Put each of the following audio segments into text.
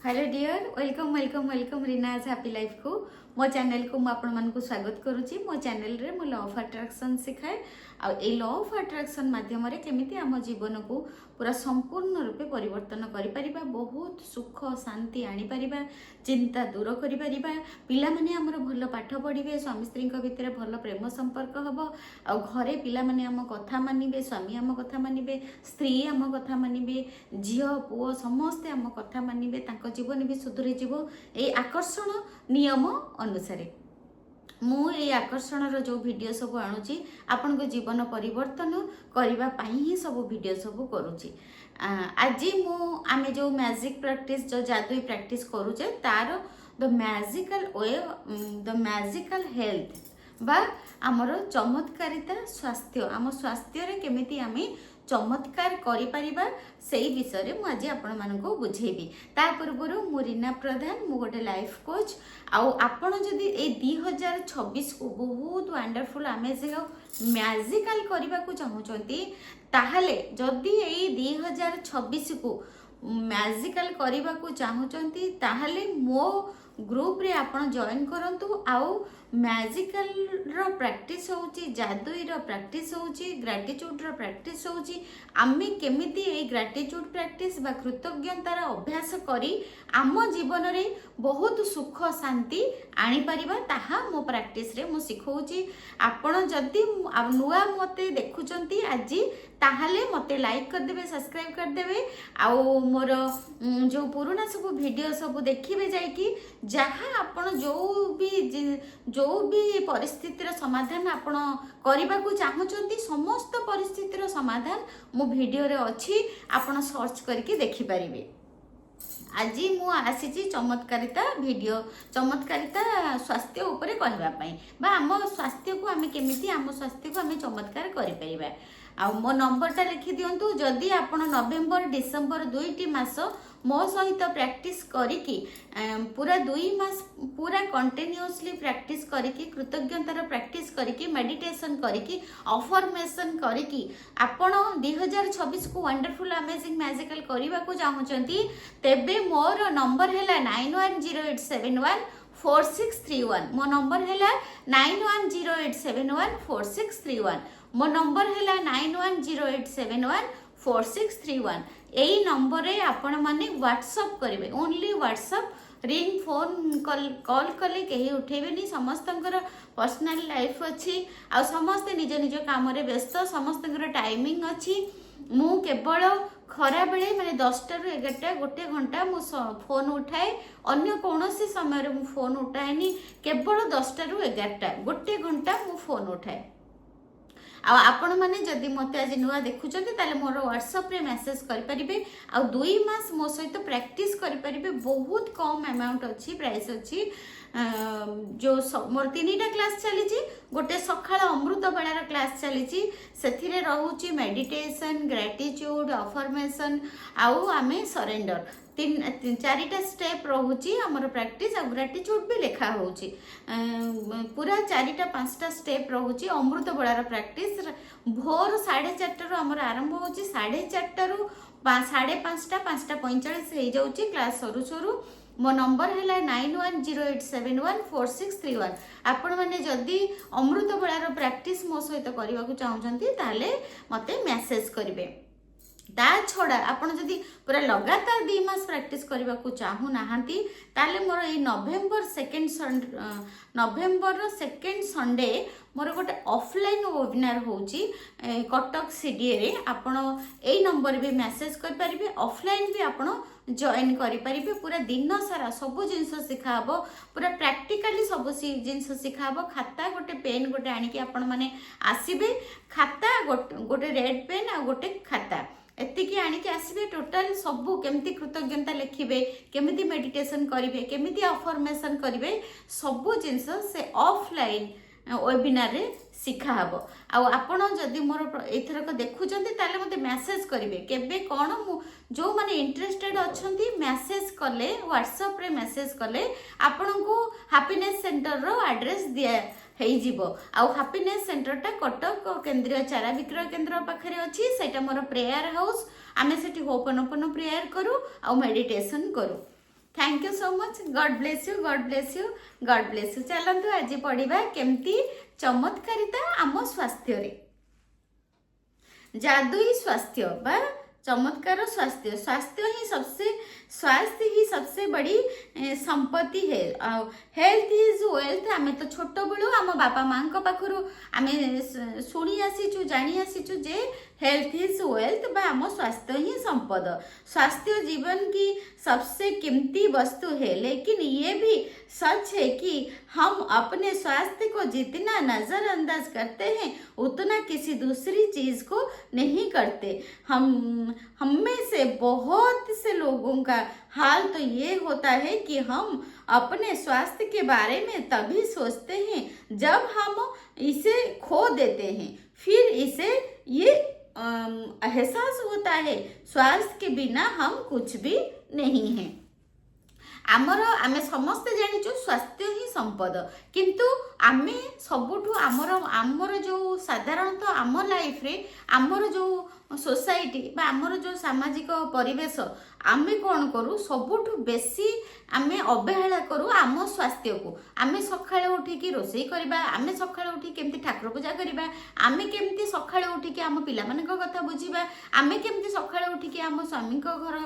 Hello dear welcome welcome welcome Reena's happy life को मो channel को मुझे स्वागत करुच्ची। मो चैनल रे मो लॉ ऑफ अट्रैक्शन सिखाए लॉ ऑफ अट्रैक्शन माध्यम केमिति आम जीवन को पूरा संपूर्ण रूपे परिवर्तन करिपरिबा, बहुत सुख शांति आनीपर, चिंता दूर करिपरिबा, पिला माने हमर भल पाठ पढ़िबे, स्वामी स्त्री भितर भल प्रेम संपर्क हबो, आ घरे पिला माने आम कथा मानिबे, स्वामी आम कथा मानिबे, स्त्री आम कथा मानिबे, झियो पुओ समस्ते आम कथा मानिबे, तांको जीवन भी सुधरी जीवो ए आकर्षण नियम अनुसार। मु ए आकर्षण जो वीडियो सब आणुची आपण को जीवन परिवर्तन करबा पई ही सब वीडियो सब करूची। आज मु आमे जो मैजिक प्रैक्टिस जो जादुई प्रैक्टिस करूचे तार the magical way the magical health बा आमर चमत्कारिता स्वास्थ्य, आम स्वास्थ्य रे केमिति आमे चमत्कार करिपरिबा सेही विषय में आज आपण मानको बुझेबी। ता पूर्व मु रीना प्रधान, मु गोटे लाइफ कोच। आपण जदि ए 2026 को बहुत वंडरफुल अमेजिंग मैजिकल करबा को चाहूचंती, ताहले जदि ए 2026 को मैजिकल करबा को चाहूचंती ताहले मो ग्रुप रे आपण जॉइन करंतु। आउ मैजिकल रो प्रैक्टिस होची, जादुई रो प्रैक्टिस होची, ग्रैटिट्यूड रो प्रैक्टिस होची। आमे केमिति ए ग्रैटिट्यूड प्रैक्टिस बा कृतज्ञतार अभ्यास करी आम जीवन रे बहुत सुख शांति आनी परिबा, ताहा मो प्रैक्टिस रे मु सिखौची। आपण जदि नुआ मते देखुचंती आज ताहले मते लाइक कर देबे, सब्सक्राइब कर देबे, आउ मोर जो पुराना सब वीडियो सब देखिबे जाय कि जहाँ आपण जो भी परिस्थितिर समाधान आपण करबा को चाहूचंती समस्त परिस्थितिर समाधान मो वीडियो रे अछि, आपण सर्च करके देखि परिबे। आज मु आसी चमत्कारिता वीडियो, चमत्कारिता स्वास्थ्य उपरे कहबा पई बा आम स्वास्थ्य को आमे केमिति आम स्वास्थ्य को आमे चमत्कार करि परिबा। आ मो नंबरटा लिखि दियंतु, जदि आपण नवेम्बर डिसेम्बर दुईटी मास मो सहित प्रैक्टिस करिकी पूरा 2 मास पूरा कंटिन्यूअसली प्रैक्टिस करिकी, कृतज्ञतार प्रैक्टिस करिकी, मेडिटेशन करिकी, अफर्मेशन करिकी आपण 2026 को वंडरफुल अमेजिंग मैजिकल करबा को चाहूचंती, तेबे मोर नंबर हैला 9108714631। मो नंबर हैला 9108714631। मो नंबर हैला 9108714631। एई नंबर रे आपण माने व्हाट्सएप करिवे, only WhatsApp. Ring phone call कले कहीं उठेबेनी, समस्तंकर पर्सनल लाइफ अच्छी, आ समस्ते निज निज काम रे व्यस्त, समस्तंकर टाइमिंग अच्छी। मु केवल खरा बेले माने 10टा रु 11टा गोटे घंटा मु फोन उठाए, अन्य कौनसी समय मु फोन उठाएनी। केवल 10टा रु 11टा गोटे घंटा मु फोन उठाए। आपण माने जदि मते आज नुआ देखुचंती ताले मोर व्हाट्सएप रे मेसेज करि परिबे, आ 2 मास मो सहित प्रैक्टिस करि परिबे। बहुत कम अमाउंट अछि, प्राइस अछि। जो मोर 3टा क्लास चली, गोटे सकाळ अमृत बेलार क्लास चली, सेथिरे रहउची मेडिटेशन, ग्रैटिट्यूड, अफर्मेशन आउ आमे सरेंडर 4टा स्टेप रहउची हमर प्रैक्टिस। आ ग्रैटिट्यूड भी लिखा होउची, पूरा 4टा 5टा स्टेप रहउची। अमृत बेलार प्रैक्टिस भोर 4:30 रु हमर आरंभ होउची, 4:30 रु 5:30 5:45 हो जाउची क्लास सरू सरू। मो नंबर हैला 9108714631। आपण माने जदि अमृत बेलार प्रैक्टिस मो सहित करबा को चाहउचंती ताले मते मेसेज करिवे। ता छड़ा आपण जदि पूरा लगातार 2 मास प्रैक्टिस करबा को चाहू नाहंती ताले मोर ए नवेम्बर रो सेकेंड संडे मोर गोटे ऑफलाइन वेबिनार होउची कटक सीडीए रे। आपण ए नंबर भी मेसेज कर परिबे, ऑफलाइन भी आपण जॉइन करि परिबे। पूरा दिन सारा सब जिंस सिखा हबो, पूरा प्रैक्टिकली सब जिंस सिखा हबो। खाता गोटे पेन गोटे आनी कि आपण माने आसीबे, खाता गोटे रेड पेन आ गोटे खाता एतिकी आनिकी आसबे। टोटल सबू केमिति कृतज्ञता लिखिबे, केमिति मेडिटेशन करिवे, केमिति अफर्मेशन करिवे, सबू जिंस से ऑफलाइन वेबिनार रे सिखा हबो। आ आपण जदि मोर एथरक देखुचंती ताले मते मेसेज करिवे केबे कोन मु जो माने इंटरेस्टेड अछंती मेसेज कले, व्हाट्सएप रे मेसेज कले आपण को हैप्पीनेस सेंटर रो एड्रेस दिया हेजिबो। आ हैप्पीनेस सेंटरटा कटक केंद्रीय चारा विक्रय केंद्र पाखरे अछि। सेटा मोर प्रेयर हाउस, आमे सेठी होपनोपनो प्रेयर करू आ मेडिटेशन करू। Thank you so much. God bless you, God bless you, God bless you. चलतु आज पढ़ा केमती चमत्कारिता आम स्वास्थ्य रे, जादुई स्वास्थ्य बा चमत्कार स्वास्थ्य। स्वास्थ्य ही सबसे बड़ी संपत्ति है। Health is wealth. आम तो छोट बड़ू आम बापा माँ पाखु आम शुणी आसीचु जानी आसीचु जे हेल्थ इज वेल्थ बा आम स्वास्थ्य ही संपद। स्वास्थ्य जीवन की सबसे कीमती वस्तु है, लेकिन ये भी सच है कि हम अपने स्वास्थ्य को जितना नजरअंदाज करते हैं उतना किसी दूसरी चीज को नहीं करते। हम में से बहुत से लोगों का हाल तो ये होता है कि हम अपने स्वास्थ्य के बारे में तभी सोचते हैं जब हम इसे खो देते हैं, फिर इसे ये एहसास होता है स्वास्थ्य के बिना हम कुछ भी नहीं हैं। आमे समस्ते जानिचु स्वास्थ्य ही संपद, किंतु आमे सबुठु आमर जो साधारणतः आम लाइफ रे आमर जो सोसाइटी बा आमर जो सामाजिक परिवेश आमे कौन करू सबुठु बेसी आमे अवहेला करू आम स्वास्थ्य को। आमे सकाळे उठिकी रोषेई करबा, आमे सकाळे उठी केमती ठाकुर पूजा करबा, आमे केमती सकाळे उठिकी आम पिला मानक कथा बुझिबा, आमे केमती सकाळे उठिकी आम स्वामी घर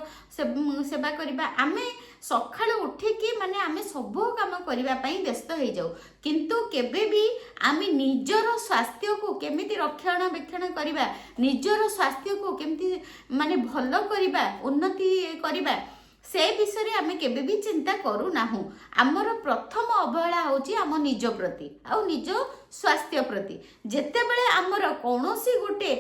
सेवा करबा, आमे सकाळे उठिकी माने आमे सब काम करबा पई व्यस्त हो जाऊ, किंतु केबे भी आमे निजर स्वास्थ्य को केमिति रक्षणाबेक्षण करबा, निजर स्वास्थ्य को केमिति माने भलो करबा, उन्नति करबा से विषय आमे केबे भी चिंता करू नाहु। आमर प्रथम अवहेला होची आम निज प्रति आ निज स्वास्थ्य प्रति। जेतेबेले आमर कौनसी गोटे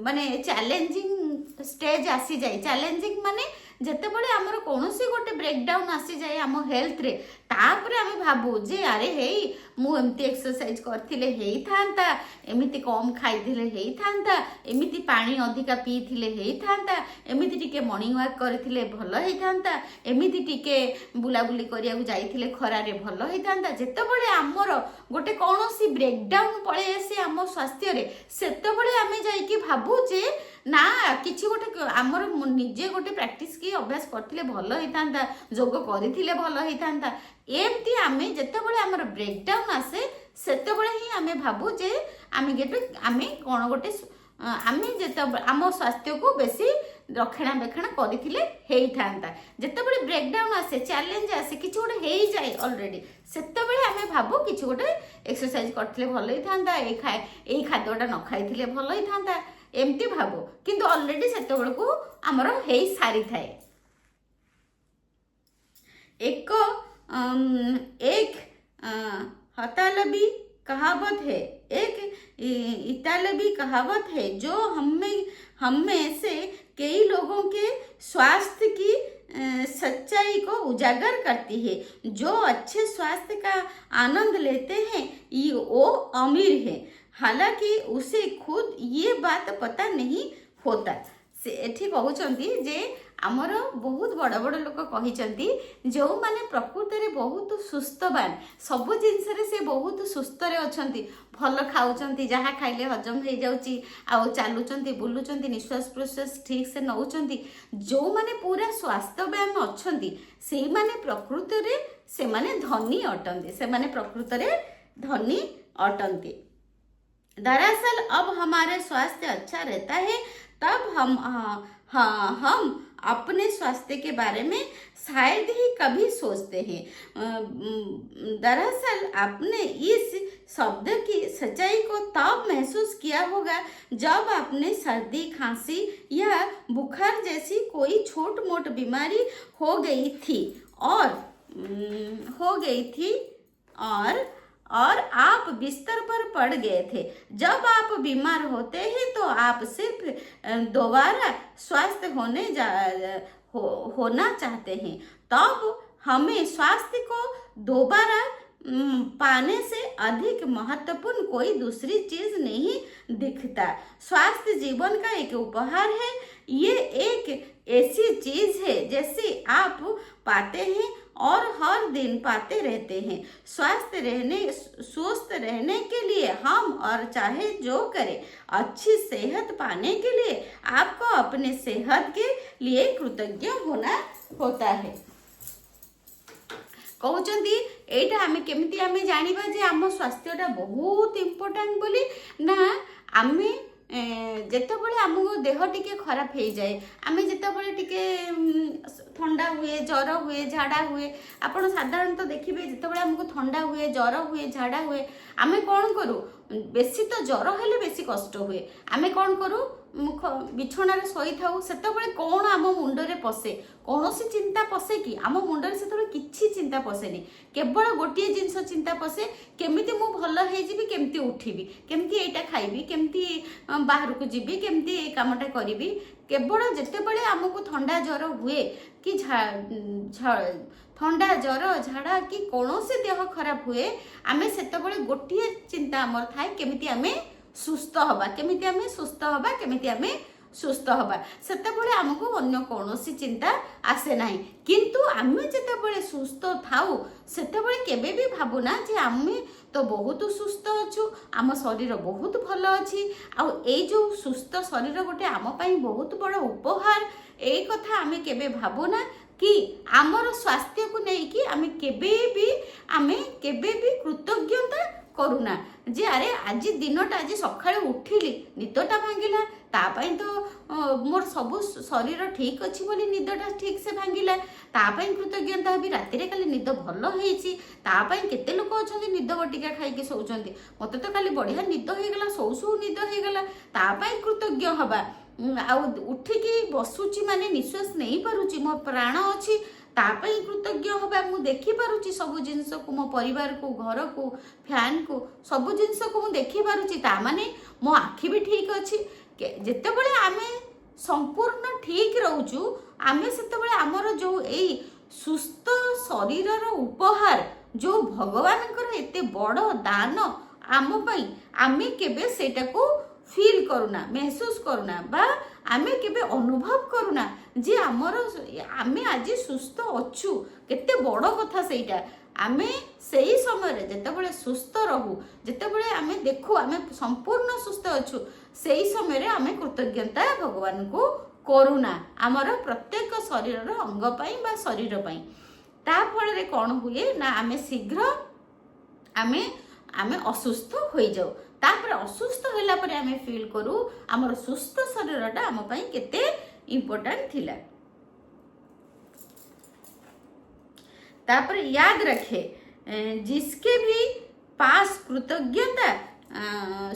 माने चैलेंजिंग स्टेज आसी जाए, चैलेंजिंग माने जेतेबेले आमर कौनसी गोटे ब्रेकडाउन आसी जाए आम हेल्थ रे, तापरे आमे भाबू जे अरे हेई मु एमती एक्सरसाइज करथिले हेई थांता, एमिति कम खाइथिले हेई थांता, एमिति पानी अधिका पीथिले हेई थांता, एमिति टिके मॉर्निंग वॉक करथिले भलो हेई थांता, एमिति टिके बुलाबुली करिया जाइथिले खरारे भलो हेई थांता। जेतेबेले आमर गोटे कौनसी ब्रेकडाउन पळे आसे आम स्वास्थ्य रे, सेतेबेले आमे जाइकी भाबू जे ना किछि गोटे आमर निजे गोटे प्रैक्टिस की अभ्यास करथिले भलो हेई थांता, जोग करिथिले भलो हेई थांता। एमती आमे जेतेबेले आमर ब्रेकडाउन आसे सेतेबेले ही आमे भाबू जे आमे कोन गोटे आमे जेतेबेले आम स्वास्थ्य को बेसी रक्षणाबेक्षण करथिले हेई थांता। जेतेबेले ब्रेकडाउन आसे, चैलेंज आसे, किछि गोटे हेई जाय ऑलरेडी, सेतेबेले आमे भाबू किछि गोटे एक्सरसाइज करथिले भलो हेई थांता, एई खाद्यटा न खाइथिले भलो हेई थांता, एमती भाबू, किंतु ऑलरेडी सेतेबेले को आमर हेई सारी थाए। एक हतालबी कहावत है, एक इतालवी कहावत है जो हमें से कई लोगों के स्वास्थ्य की सच्चाई को उजागर करती है। जो अच्छे स्वास्थ्य का आनंद लेते हैं वो अमीर है, हालांकि उसे खुद ये बात पता नहीं होता। से एठी कहउचंती जे आमर बहुत बड़ बड़ लोक कहिचंती जो माने प्रकृति रे बहुत सुस्थवान, सब जिनस रे से बहुत सुस्थ रे अछंती, भल खाउचंती, जहा खाइले हजम हो जाउची, आ चालुचंती, बुलुचंती, निश्वास प्रश्वास ठीक से नउचंती, जो माने पूरा स्वास्थ्यवान अछंती से माने प्रकृति रे से माने धनी अटंती, से माने प्रकृति रे धनी अटंती। दरअसल अब हमारे स्वास्थ्य अच्छा रहता है तब हम अपने स्वास्थ्य के बारे में शायद ही कभी सोचते हैं। दरअसल आपने इस शब्द की सच्चाई को तब महसूस किया होगा जब आपने सर्दी, खांसी या बुखार जैसी कोई छोट मोट बीमारी हो गई थी और आप बिस्तर पर पड़ गए थे। जब आप बीमार होते हैं तो आप सिर्फ दोबारा स्वस्थ होना चाहते हैं, तब हमें स्वास्थ्य को दोबारा पाने से अधिक महत्वपूर्ण कोई दूसरी चीज नहीं दिखता। स्वास्थ्य जीवन का एक उपहार है, ये एक ऐसी चीज है जैसे आप पाते हैं और हर दिन पाते रहते हैं। स्वस्थ रहने के लिए हम और चाहे जो करें, अच्छी सेहत पाने के लिए आपको अपने सेहत के लिए कृतज्ञ होना होता है। कहउचंदी एटा आमे केमिति आमे जानिबा जे आम स्वास्थ्यटा बहुत इम्पोर्टेंट बोली ना आमे जेतेबेले आमको देह टिके खराब हो जाए आमे जेतेबेले टिके ठंडा हुए ज्वर हुए झाड़ा हुए आपण साधारणतः देखिए जितेबाला आमको ठंडा हुए ज्वर हुए झाड़ा हुए आमे कौन करूँ बेसी तो ज्वर हेले बेसी कष्ट हुए आमे कौन करूँ बिछणार शई था से कौन आम मुंडरे पशे कौन सी चिंता पशे कि आम मुंडरे से किसी चिंता पशेनि केवल गोटे जिनस चिंता पशे केमिति मु भल होइजिबि केमिति उठिबि केमिति एटा खाइबि केमिति बाहर को जीबि केमिति ए कामटा करिबि केवल जेतेबेले आमको ठंडा ज्वर हुए कि ठंडा ज्वर झाड़ा कि कौन से देह खराब हुए आमे सेतेबेले गोटे चिंता आमर थाए केमिति आमे सुस्थ हवा केमिति आमे सुस्थ हवा केमिति आमे सुस्थ हवा सेतेबेले आमको अन्य कौनसी चिंता आसे नाही किंतु आमे जेतेबेले सुस्थ थाउ सेतेबेले केबे भी भाबुना जे आमे तो बहुत सुस्थ अच्छु आम शरीर बहुत भल अच्छी आउ ए जो सुस्थ शरीर गोटे आम पाई बहुत बड़ उपहार ए कथा आमे केबे भाबुना कि आमर स्वास्थ्य को लेकिन आमे केबे भी कृतज्ञता करूना जे अरे आज दिनटा आज सकाळे उठिली निदटा भांगिला तापाई तो मोर सब शरीर ठीक अच्छी बोली निदटा ठीक से भांगिला तापाई कृतज्ञता भी राति रे काली निद भल होईची तापाई केते लोक अछंती निद बटिका खाइके सोउचंती मते तो काली बढ़िया निद होईगला सोउ निद होईगला तापाई कृतज्ञ हबा आ उठिकी बसुची माने निश्वास नहीं पारुची मो प्राण अच्छी तापाई कृतज्ञ हवा मु देखि पारुची सब जिनस को मो परिवार को घर को फैन को सब जिनस को मु देखि पारुची ता माने मो आखि भी ठीक अच्छी जेतेबेले आमे संपूर्ण ठीक रहउचु आमे सेतेबेले हमर जो एई सुस्थ शरीरर उपहार जो भगवानकर एते बड़ दान आम पई आमे केबे सेटा को फील करूना महसूस करूना बा आमे केबे अनुभव करूना जे आमर आमे आज सुस्थ अच्छु केते बड़ कथा सेटा आमे सेही समय जेतेबेले सुस्थ रहू जेतेबेले आमे देखू आमे संपूर्ण सुस्थ अच्छु सेही समय आमे कृतज्ञता भगवान को करूना आमर प्रत्येक शरीर अंग पाई बा शरीर पाई ता फल रे कोन हुए ना आमे शीघ्र आमे आमे असुस्थ हो जाऊ तापर असुस्थ होला परे आमे फील करू हमर सुस्थ शरीरटा आम पई केते इम्पोर्टेंट थिला तापर याद रखे जिसके भी पास कृतज्ञता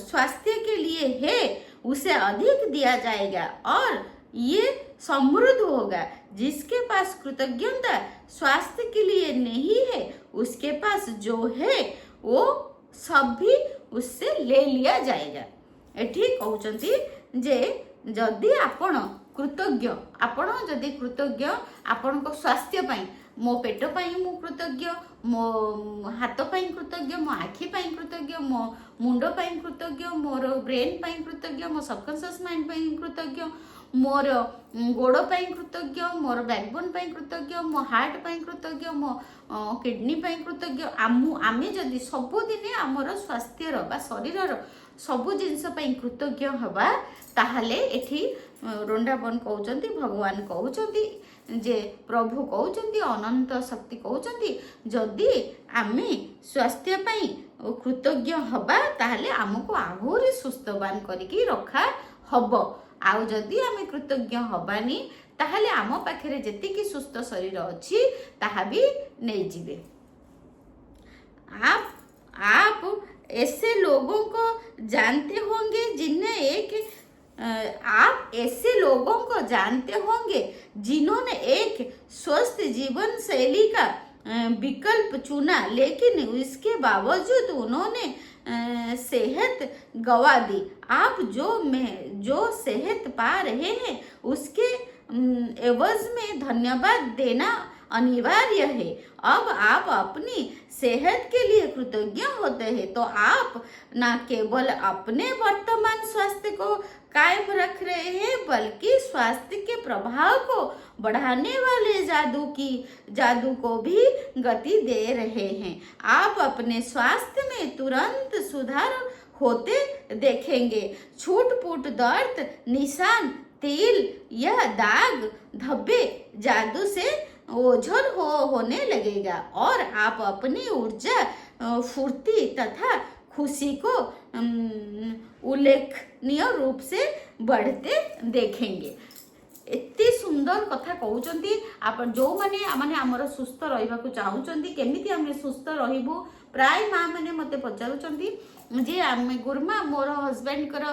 स्वास्थ्य के लिए है उसे अधिक दिया जाएगा और ये समृद्ध होगा जिसके पास कृतज्ञता स्वास्थ्य के लिए नहीं है उसके पास जो है वो सब भी उससे ले लिया जाएगा एठी कहउचंती जे जदि आपण कृतज्ञ आपण जदि कृतज्ञ आपण को स्वास्थ्य पाई मो पेट पाई मु कृतज्ञ मो हाथ पाई कृतज्ञ मो आखि पाई कृतज्ञ मो मुंड पाई कृतज्ञ मोर ब्रेन पाई कृतज्ञ मो सबकॉन्शियस माइंड पाई कृतज्ञ मोर गोड़ पाई कृतज्ञ मोर बैकबोन पाई कृतज्ञ मो हार्ट पाई कृतज्ञ मो किडनी पाई कृतज्ञ आमे जदि सबुदिने आमर स्वास्थ्यर बा शरीरर सबु जिनस पाई कृतज्ञ हवा ताहले एठी रंडाबन कहउचंती भगवान कहउचंती जे प्रभु कहउचंती अनंत शक्ति कहउचंती जदि आमे स्वास्थ्य पाई कृतज्ञ हवा ताहले आमको आहुरी सुस्थवान करिकी रखा हबो आउ जदि आमे कृतज्ञ हबानी ताहले आम पाखरे जेतिकी सुस्थ शरीर अच्छी ताहा भी नहीं जीवे आप ऐसे लोगों को जानते होंगे आप ऐसे लोगों को जानते होंगे जिन्होंने एक स्वस्थ जीवन शैली का विकल्प चुना लेकिन इसके बावजूद उन्होंने सेहत गवा दी आप जो सेहत पा रहे हैं उसके एवज में धन्यवाद देना अनिवार्य है अब आप अपनी सेहत के लिए कृतज्ञ होते हैं तो आप न केवल अपने वर्तमान स्वास्थ्य को कायम रख रहे हैं बल्कि स्वास्थ्य के प्रभाव को बढ़ाने वाले जादू को भी गति दे रहे हैं आप अपने स्वास्थ्य में तुरंत सुधार होते देखेंगे छूट-फूट दर्द निशान तिल या दाग धब्बे जादू से ओझल होने लगेगा और आप अपनी ऊर्जा फुर्ती तथा खुशी को उल्लेखनीय रूप से बढ़ते देखेंगे। एते सुंदर कथा कहउचंती आपण जो माने हमर सुस्थ रहिबा को चाहउचंती केमिति हम सुस्थ रहिबो। प्राय माँ मैंने मते पचारुचंती जे आम गुरुमा मोर हजबैंड कर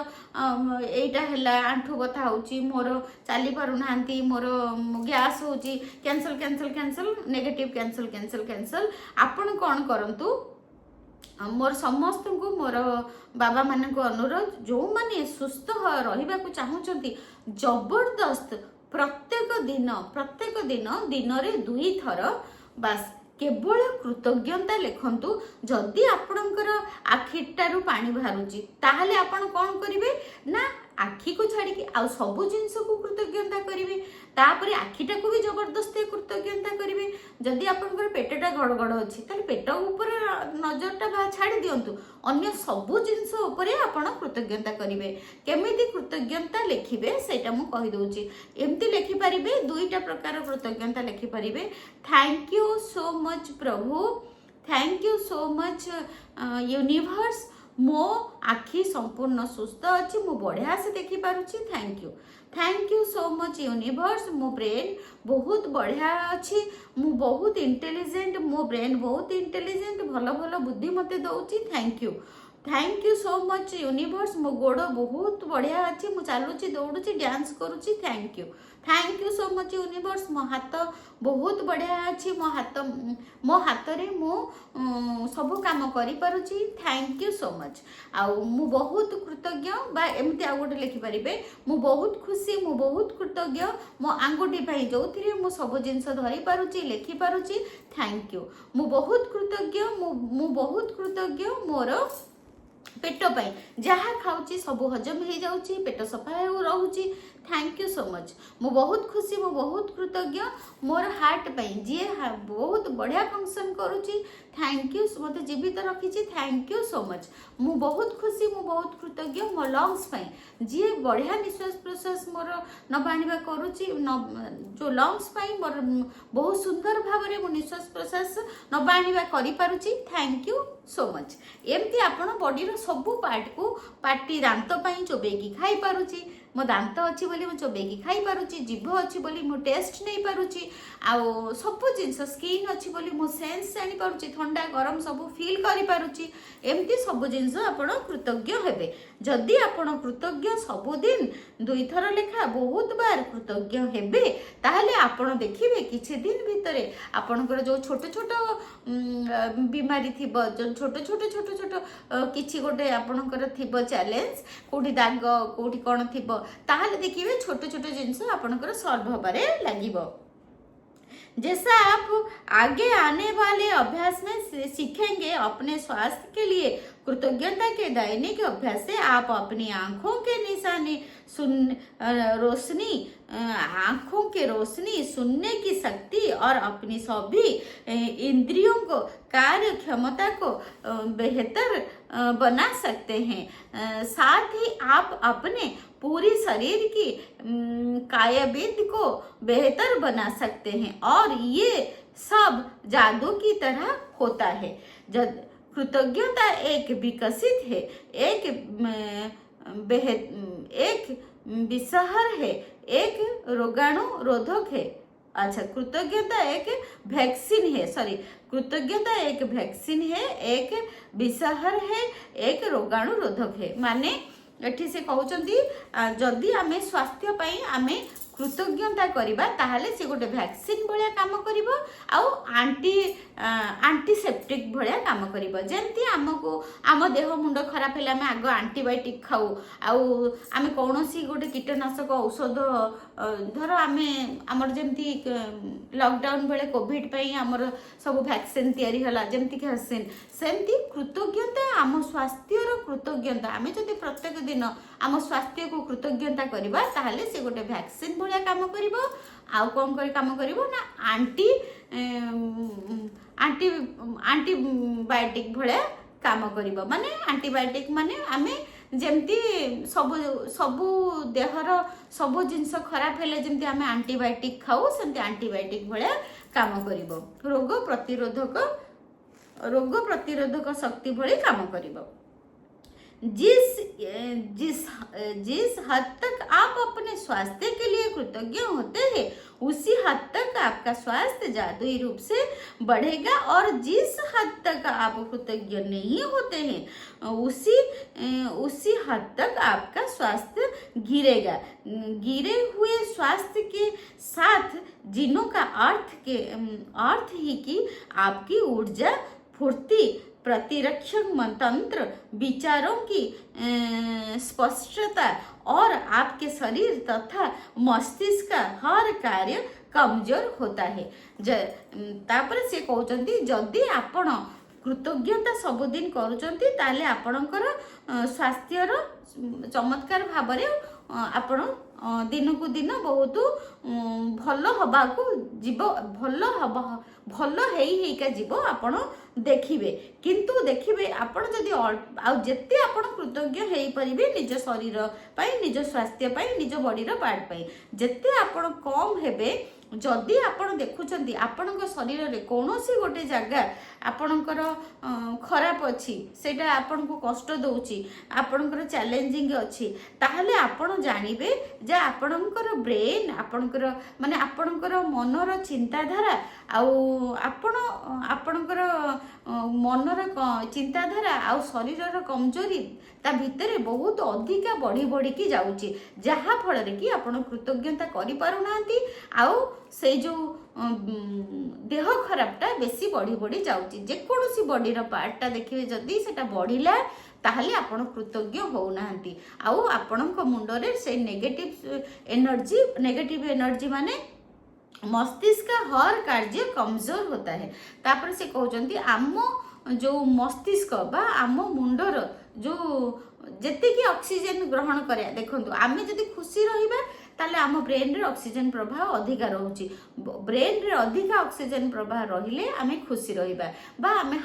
एटा हैला आंठू बथा होची मोर चली पारु नांती मोर गैस होची cancel cancel cancel negative cancel cancel cancel आपण कोन करंतु मोर समस्त को मोर बाबा मान को अनुरोध जो माने सुस्थ रहिबा को चाहउचंती जबरदस्त प्रत्येक दिन दिन रे 2 थर बास केवल कृतज्ञता लिखंतु। जदि आपणकर आखिटारू पानी बाहरुची ताहले आपण कोन करिवे ना आखी को छाड़ी आउ सब जिनस को कृतज्ञता करेंगे तापर आखिटा को भी जबरदस्ती कृतज्ञता करेंगे। जदि आपंकर पेटटा गड़गड़ अच्छी ताले पेट ऊपर नजरटा छाड़ी दिंतु अन्य सबू जिनस उपरे आपण कृतज्ञता करेंगे। केमिति कृतज्ञता लिखिबे सेटा मु कहि दउची एमती लिखि परिबे 2टा प्रकार कृतज्ञता लिखि परिबे। थैंक यू सो मच प्रभु, thank you so much universe, मो आखि संपूर्ण सुस्थ अच्छी मु बढ़िया से देखी पारुची। Thank you so much universe, मो ब्रेन बहुत बढ़िया अच्छी मु बहुत इंटेलिजेंट, मो ब्रेन बहुत इंटेलिजेंट भल भल बुद्धि मते दउची। Thank you so much universe, मो गोड़ बहुत बढ़िया अच्छी मु चालुची दौड़ुची डांस करूची। Thank you so much universe, मो हाथ बहुत बढ़िया अच्छी मो हाथ रे मु सब काम करि पारुची। Thank you so much. आउ मु बहुत कृतज्ञ बा एमती आ गोटे लिखि परिबे मु बहुत खुशी मु बहुत कृतज्ञ मो आंगुठी पाई जोथिरे मु सब जिंस धरि पारुची लिखि पारुची। थैंक यू मु बहुत कृतज्ञ मु बहुत कृतज्ञ मोर पेट पाई जहाँ खाऊची सब हजम हो जाऊची पेट सफा रोची। थैंक यू सो मच मु बहुत खुशी मु बहुत कृतज्ञ मोर हार्ट पाई जी बहुत बढ़िया फंक्शन करुची। थैंक यू मते जीवित रखी। थैंक यू सो मच मु बहुत खुशी मु बहुत कृतज्ञ मो लंग्स पाई जी बढ़िया निश्वास प्रश्वास मोर नबाणीबा करुची जो लंग्स पाई मोर बहुत सुंदर भाव में मु निश्वास प्रश्वास नबाणीबा करि पारुची। Thank you so much. एमती आपण बॉडी रो सबु पार्ट को पार्टी दांत पाई चोबेकी खाई पारुची मो दांत अच्छी बोली मु चोबेकी खाई पारुची जीभ अच्छी बोली मु टेस्ट नहीं पारुची आउ सब जिनस स्किन अच्छी बोली मु सेंस जानी पारुची ठंडा गरम सब फील करि पारुची। एमती सब जिनस आपण कृतज्ञ हेबे। जदि आपण कृतज्ञ सबुदिन 2 थर लेखा बहुत बार कृतज्ञ हेबे ताहले आपण देखिबे किछि दिन भितरे आपणकर जो छोट छोट बीमारी थिबो जो छोट छोट किछि गोटे आपणकर थिबो चैलेंज कोठी दाग कोठी कोन थिबो ताहले देखिबे छोट छोट जिंस आपणकर सॉल्व होबारे लागिबो। जैसा आप आगे आने वाले अभ्यास में सीखेंगे अपने स्वास्थ्य के लिए कृतज्ञता के दैनिक अभ्यास से आप अपनी आंखों के निशाने आंखों के रोशनी सुनने की शक्ति और अपनी सभी इंद्रियों को कार्य क्षमता को बेहतर बना सकते हैं। साथ ही आप अपने पूरी शरीर की कायाविद को बेहतर बना सकते हैं और ये सब जादू की तरह होता है। जब कृतज्ञता एक विकसित है एक विषहर है एक रोगाणु रोधक है। अच्छा कृतज्ञता एक वैक्सीन है कृतज्ञता एक वैक्सीन है एक विषहर है एक रोगाणु रोधक है। माने एठी से कहउचंती जदि आमे स्वास्थ्य पई आमे कृतज्ञता करिबा ताहले से गोटे वैक्सीन भलिया काम करिवो आउ एंटीसेप्टिक भलिया काम करिवो। जेंती हमको आम देह मुंड खराब हेले आमे आगो एंटीबायोटिक खाऊ आउ आमे कोनोसी गोटे कीटनाशक औषध धर आमे हमर जेंती लॉकडाउन बेले कोविड पई हमर सब वैक्सीन तयारी हला जेंती वैक्सीन सेंती कृतज्ञता आम स्वास्थ्य रो कृतज्ञता आमे जदि प्रत्येक दिन आम स्वास्थ्य को कृतज्ञता करिबा ताहले से गोटे वैक्सीन भलिया काम करिवो आउ कोन करी काम करिवो ना एंटीबायोटिक भलिया काम करिवो। माने एंटीबायोटिक माने आमे जेमती सबु देहर सबु जिनस खराब हेले जेमती आमे एंटीबायोटिक खाऊ सेमती एंटीबायोटिक भलिया काम करिबो। रोग प्रतिरोधक शक्ति भली काम करिबो। जिस जिस जिस हद तक आप अपने स्वास्थ्य के लिए कृतज्ञ होते हैं उसी हद तक आपका स्वास्थ्य जादुई रूप से बढ़ेगा, और जिस हद तक आप कृतज्ञ नहीं होते हैं उसी हद तक आपका स्वास्थ्य गिरेगा। गिरे हुए स्वास्थ्य के साथ जीनों का अर्थ ही कि आपकी ऊर्जा, फुर्ती, प्रतिरक्षक तंत्र, विचारों की स्पष्टता और आपके शरीर तथा मस्तिष्क का हर कार्य कमजोर होता है। तापर से कहते जदि आपण कृतज्ञता सबुदिन करुचंती ताले आपणकर स्वास्थ्यर चमत्कार भाव आपण दिन को दिन बहुत भल हबाकू जीव, भल हेइका जीव आपण देखिबे। किंतु देखिबे आपण जदि जेते आपण कृतज्ञ हेई परिबे निज शरीर पाई, निज स्वास्थ्य पाई, निज बॉडीर पार्ट पाई, जेते आपण कम हेबे, जदि आपण देखुचंती आपणक शरीर रे कोनोसी गोटे जगह आपणकर खराब अछि, सेटा आपणको कष्ट दउची, आपणकर चैलेंजिंग अछि, ताहले आपण जानिबे जे आपणकर ब्रेन, आपणकर माने आपणकर मनर चिंताधारा आउ आपणकर मनर चिंताधारा आउ शरीरर कमजोरी ता भितरे बहुत अधिका बढ़ी की जाउची, जहा फल रे कि आपण कृतज्ञता करि पारु नांती, आउ से जो देह खराबटा बेसी बढ़ी जाउची। जे कोनोसी बॉडीर पार्टटा देखिबे जदि सेटा बढ़िला ताहले आपण कृतज्ञ हो नांती, आउ आपणक मुंडरे से नेगेटिव एनर्जी माने मस्तिष्क का हर कार्य कमजोर होता है। तापर से कहते आम जो मस्तिष्क बा आम मुंडर जो जेते कि ऑक्सीजन ग्रहण करे, देखो आम जदि खुशी रहिबा ताले आम ब्रेन रे ऑक्सीजन प्रवाह अधिका रहउची, ब्रेन रे अधिका ऑक्सीजन प्रवाह रहिले आमे खुशी रहिबा बा आमे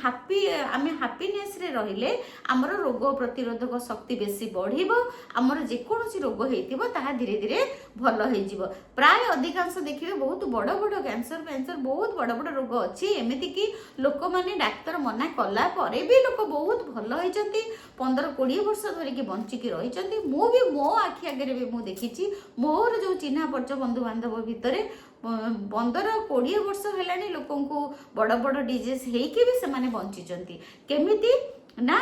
हैप्पीनेस रे रहिले हमर रोग प्रतिरोधक शक्ति बेसी बढ़िबो, हमर जे कोनोसी रोग हेतिबो ताहा धीरे धीरे भल होई जिवो। प्राय अधिकांश देखिबे बहुत बड़ कैंसर बहुत बड़ रोग अछि, एमिति कि लोक माने डाक्टर मना कला परे भी लोक बहुत भल होइचंती, 15-20 वर्ष धरि कि बंची कि रहिचंती। मो भी मो आखि आगे भी मु देखिछि, मोर जो चिन्हा परिचय बंधु बांधव भितरे 15-20 वर्ष हेलानी लोकंकु बड़ बड़ डिजीज हेइकि भी सेमाने बंचिचंती। केमिति ना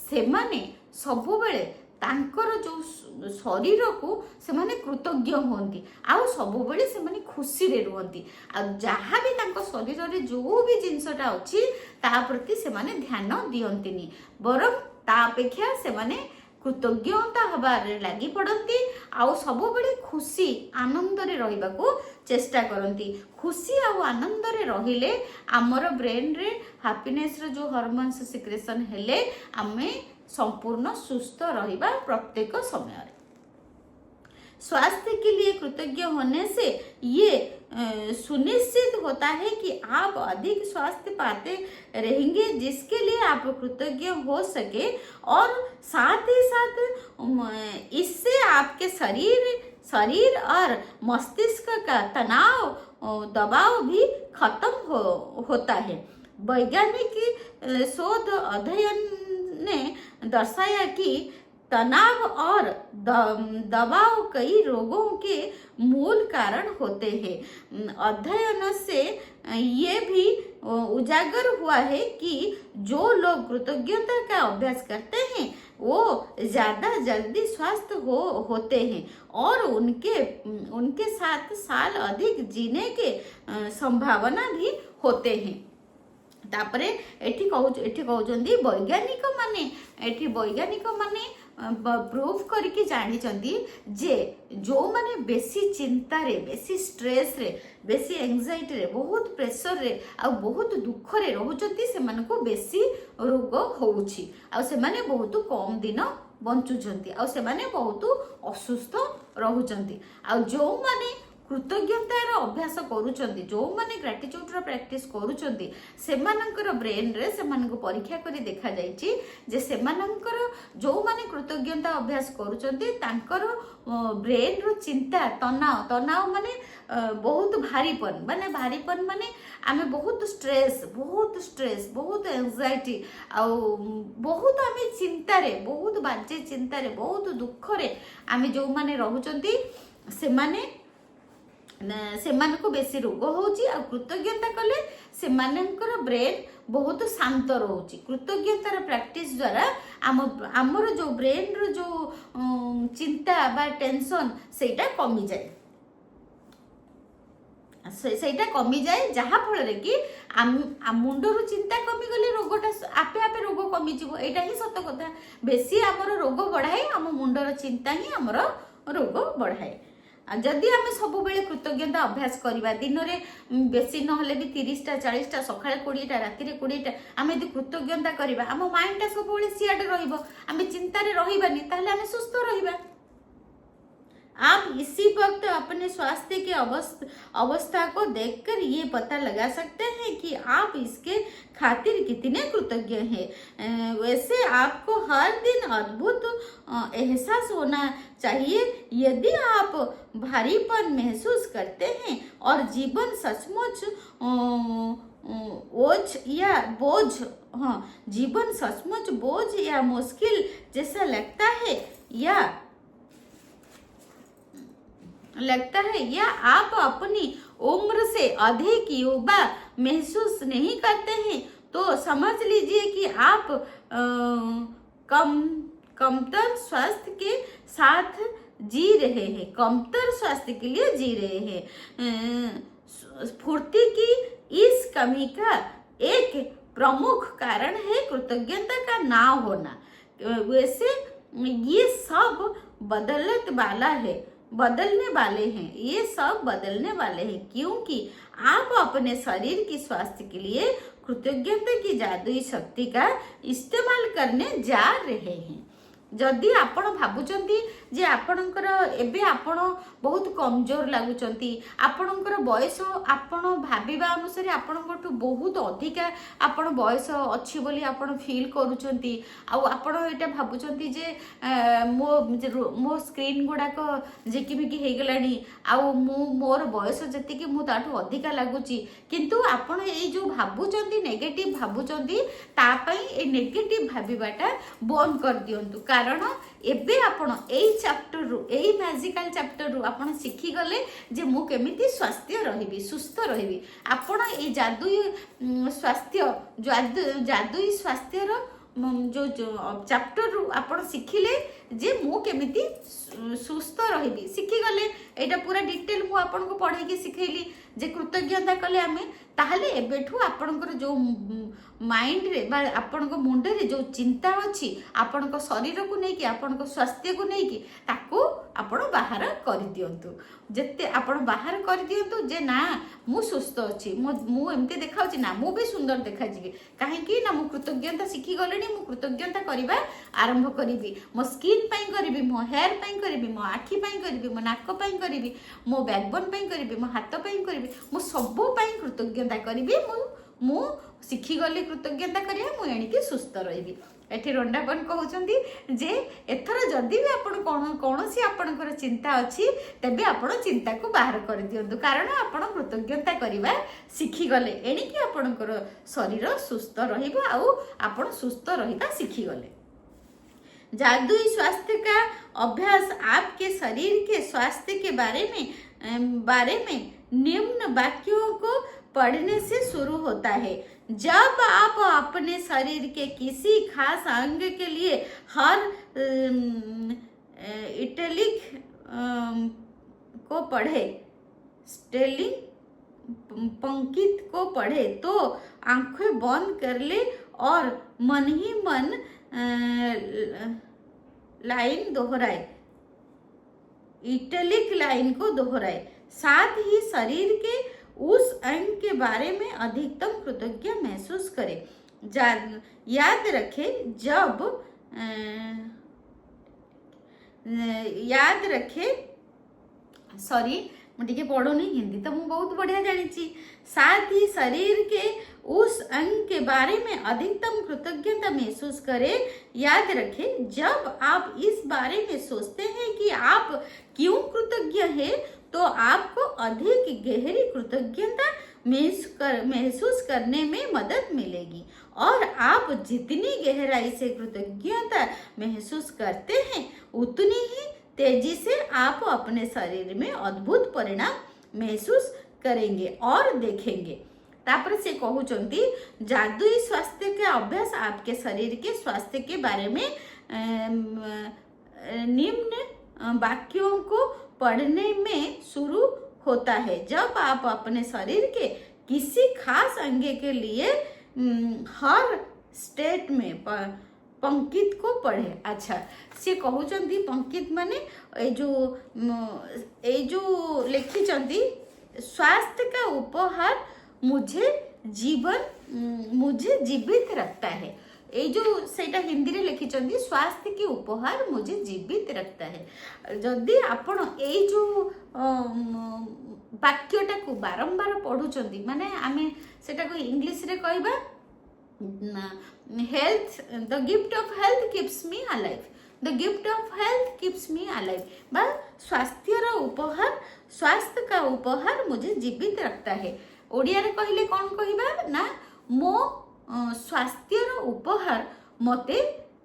सेमाने सबु बेले तांकर जो शरीर को सेमाने कृतज्ञ होंती, आउ सबु बेले सेमाने खुशी रे रुहंती, आ जहा भी तांको शरीर रे जो भी जिंसटा अछि ता प्रति सेमाने ध्यान दियंतिनी, बरं ता अपेक्षा सेमाने कृतज्ञता हबारे लगी पड़ती, आउ सबु बेले खुशी आनंद रे रहिबाकू चेष्टा करती। खुशी आउ आनंद रे रहिले आमर ब्रेन रे हैप्पीनेस रे जो हार्मोन्स सिक्रेशन हेले आमे संपूर्ण सुस्थ रहिबा प्रत्येक समय। स्वास्थ्य के लिए कृतज्ञ होने से ये सुनिश्चित होता है कि आप अधिक स्वास्थ्य पाते रहेंगे, जिसके लिए आप कृतज्ञ हो सके, और साथ ही साथ इससे आपके शरीर और मस्तिष्क का तनाव दबाव भी खत्म होता है। वैज्ञानिक शोध अध्ययन ने दर्शाया कि तनाव और दबाव कई रोगों के मूल कारण होते हैं। अध्ययन से ये भी उजागर हुआ है कि जो लोग कृतज्ञता का अभ्यास करते हैं वो ज्यादा जल्दी स्वस्थ होते हैं और उनके साथ साल अधिक जीने के संभावना भी होते हैं। तापरे एठी कहउचंदी वैज्ञानिक माने प्रूफ करके जानी जे जो माने बेसी चिंता रे, बेसी स्ट्रेस रे, बेसी एंजाइटी रे, बहुत प्रेशर रे आ बहुत दुख रे रहउचंती, सेमान को बेसी रोग होउची, आ सेमाने बहुत कम दिन बंचुचंती, आ सेमाने बहुत असुस्थ रहउचंती। आ जो माने कृतज्ञतार अभ्यास करूचंती जो माने ग्रेटिट्यूड रो प्रैक्टिस करूचंती सेमानंकर ब्रेन रे सेमानंको परीक्षा करी देखा जायछि जे सेमानंकर जो माने कृतज्ञता अभ्यास करूचंती तांकर ब्रेन रो चिंता तनाव तनाव माने बहुत भारीपन माने आमे बहुत स्ट्रेस बहुत एंजाइटी आउ बहुत आमे चिंतारे बहुत बाजे चिंतारे बहुत दुखरे आमे जो माने रहउचंती सेमानको बेसी रोग होउची आ कृतज्ञता कले सेमानकर ब्रेन बहुत शांत रहउची। कृतज्ञतार प्रैक्टिस द्वारा आमर जो ब्रेन रो जो चिंता बा टेंशन सेटा कमी जाए सेटा कमी जाए जहा फल कि मुंडर चिंता कमी गले रोगटा आपे आपे रोग कमी जीवो एटा ही सत कथा। बेसी आमर रोग बढ़ाए आम मुंडर चिंता ही आमर रोग बढ़ाए। जदि आम सब बेले कृतज्ञता अभ्यास करवा दिन में बेसी नहले भी 30टा 40टा सकाଳେ 20टा राति 20टा आम यदि कृतज्ञता करवा आम माइंडटा सब बेले सियाडे रहिबो आम चिंतारे रहिबानी ताहले आम सुस्थ रहिबा। आप इसी वक्त अपने स्वास्थ्य के अवस्था को देखकर ये पता लगा सकते हैं कि आप इसके खातिर कितने कृतज्ञ हैं। वैसे आपको हर दिन अद्भुत एहसास होना चाहिए। यदि आप भारीपन महसूस करते हैं और जीवन सचमुच जीवन सचमुच बोझ या मुश्किल जैसा लगता है या आप अपनी उम्र से अधिक युवा महसूस नहीं करते हैं तो समझ लीजिए कि आप कमतर स्वास्थ्य के साथ जी रहे हैं, कमतर स्वास्थ्य के लिए जी रहे हैं। फुर्ती की इस कमी का एक प्रमुख कारण है कृतज्ञता का ना होना। वैसे ये सब बदलने वाले हैं, ये सब बदलने वाले हैं क्योंकि आप अपने शरीर की स्वास्थ्य के लिए कृतज्ञता की जादुई शक्ति का इस्तेमाल करने जा रहे हैं। जदि आपण भाबुचंती जे आपणकर एबे आपण बहुत कमजोर लागुचंती आपणकर बयस आपण भाबिबा अनुसार आपणकटू बहुत अधिका आपण बयस अछि बोली आपण फील करूचंती आपण एटा भाबुचंती जे मो स्क्रीन गुडाक जेकिमिकी हे गलानी मोर बयस जति कि मु ताठू अधिका लागुची किंतु आपण ए जो भाबुचंती नेगेटिव भाबुचंती ता पई ए नेगेटिव भाबिबाटा बंद कर दियंतु। कारण एबे आपण एई चैप्टर रु एई मैजिकल चैप्टर रु आपण सिखी गले जे मु केमिति स्वास्थ्य रहिबी सुस्थ रहिबी। आपण एई जादुई स्वास्थ्य रो जो चैप्टर रु आपण सिखिले जे मु केमिति सुस्थ रहिबी सिखी गले। एटा पूरा डिटेल मु आपण को पढ़े के सिखैली जे कृतज्ञता कले आमे ताहले एबेठू आपणकर जो माइंड रे बा आपणक मुंड रे जो चिंता अछि आपणक शरीर को नै कि आपणक स्वास्थ्य को नै कि ताको आपण बाहर कर दियंतु। जत्ते आपण बाहर कर दियंतु जे ना मु सुस्थ अछि मु एमते देखाउछि ना मु भी सुंदर देखा जिबी काहे कि ना मु कृतज्ञता सिखी गलेनी मु कृतज्ञता करबा आरंभ करिबी। मो स्किन पई करिबी मो हेयर पई करिबी मो आखी पई करिबी मो नाक पई करिबी मो बैकबोन पई करिबी मो हाथ पई करिबी मो सब पई कृतज्ञता करिबी। मु सिखी गली कृतज्ञता करिया मु एणिके सुस्थ रहिबी। एठी रंडापन कहउचंदी जे एथर जदि भी आपण कोनोसी आपणकर चिंता अछि तबे आपण चिंता को बाहर कर दियंतु कारण आपण कृतज्ञता करिबा सिखी गले एणिके आपणकर शरीर सुस्थ रहिबो आउ आपण सुस्थ रहिबा सिखी गले। जादुई स्वास्थ्य का अभ्यास आपके शरीर के स्वास्थ्य के बारे में निम्न वाक्यों को पढ़ने से शुरू होता है। जब आप अपने शरीर के किसी खास अंग के लिए हर इटैलिक को पढ़े पंक्ति को पढ़े तो आंखें बंद कर ले और मन ही मन लाइन दोहराए इटैलिक लाइन को दोहराए साथ ही शरीर के उस अंग के बारे में अधिकतम कृतज्ञ महसूस करें। याद रखें मुझे पढ़ुनी हिंदी तो मुझे बहुत बढ़िया जानी। साथ ही शरीर के उस अंग के बारे में अधिकतम कृतज्ञता महसूस करें। याद रखें, जब आप इस बारे में सोचते हैं कि आप क्यों कृतज्ञ हैं, तो आपको अधिक गहरी कृतज्ञता महसूस करने में मदद मिलेगी। और आप जितनी गहराई से कृतज्ञता महसूस करते हैं, उतनी ही तेजी से आप अपने शरीर में अद्भुत परिणाम महसूस करेंगे और देखेंगे। तापर से कहउचंती जादुई स्वास्थ्य के अभ्यास आपके शरीर के स्वास्थ्य के बारे में निम्न वाक्यों को पढ़ने में शुरू होता है। जब आप अपने शरीर के किसी खास अंग के लिए हर स्टेट में पंकित को पढ़े। अच्छा, से कहउचंती पंकित माने ए जो लिखिचंती स्वास्थ्य का उपहार मुझे जीवित रखता है। ये जो सेटा हिंदी रे लिखिचंती स्वास्थ्य के उपहार मुझे जीवित रखता है। जदि आपण ए जो वाक्यटा को बारंबार पढ़ुचंती, माने आमे सेटा को इंग्लिश रे कहबा health, the gift of health keeps me alive, the gift of health keeps me alive, बा स्वास्थ्यर उपहार, स्वास्थ्य का उपहार मुझे जीवित रखता है। ओडिया रे कहले कौन कहबा ना, मो स्वास्थ्यर उपहार मते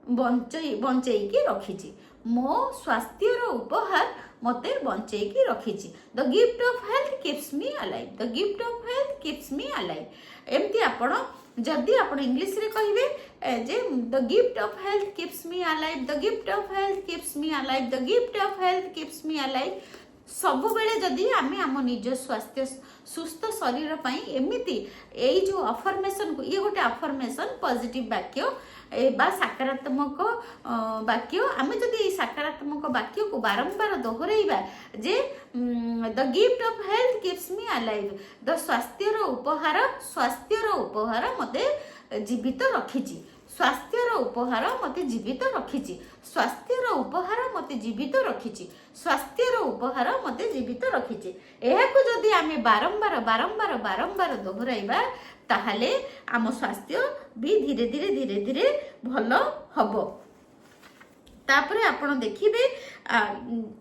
बंचई की रखिछि, मो स्वास्थ्यर उपहार मते बंचई की रखिछि। The gift of health keeps me alive, the gift of health keeps me alive. एमती आपण जदि आपण इंग्लिश रे कहिबे जे the gift of health keeps me alive, the gift of health keeps me alive, the gift of health keeps me alive, सब बेले जदि आमे आम निज स्वास्थ्य सुस्थ शरीर पाई एमिति ए जो अफर्मेशन को, ये गोटे अफर्मेशन पॉजिटिव वाक्य बा सकारात्मक वाक्य, आमे जदि सकारात्मक वाक्य को बारंबार दोहराइबा जे the gift of health keeps me alive, द स्वास्थ्यर उपहार मते जीवित रखिछि, स्वास्थ्यर उपहार मते जीवित रखिछि, स्वास्थ्यर उपहार मते जीवित रखिछि, स्वास्थ्यर उपहार मते जीवित रखिछि। एहाको जदि आमे बारंबार बारंबार बारंबार दोहराइबा, ताहले आम स्वास्थ्य भी धीरे धीरे धीरे धीरे भल हबो। तापरे आपण देखिबे,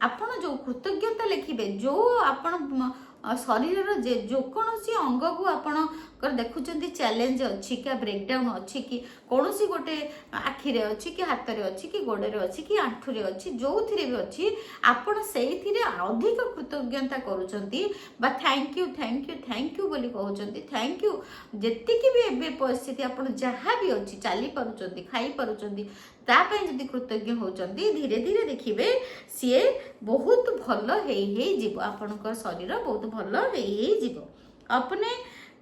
आपण जो कृतज्ञता लिखिबे, जो आपण शरीर जो कौन सी अंग को आपण देखुंत चैलेंज अच्छी क्या ब्रेकडाउन अच्छी कि कौन सी गोटे आखिरे अच्छी कि हाथ में अच्छी कि गोड़े अच्छी कि आंठुरे अच्छी, जो थी भी अच्छी आपण से अधिक कृतज्ञता करुँच बा thank you thank you thank you बोली कहते, थैंक यू जी भी एवं परिस्थिति आपण जहाँ भी अच्छी चली पार्टी खाई पार्टी तापाई जदि कृतज्ञ होचंती, धीरे धीरे देखिए सी बहुत भल हो आपणकर शरीर बहुत भल हो। अपने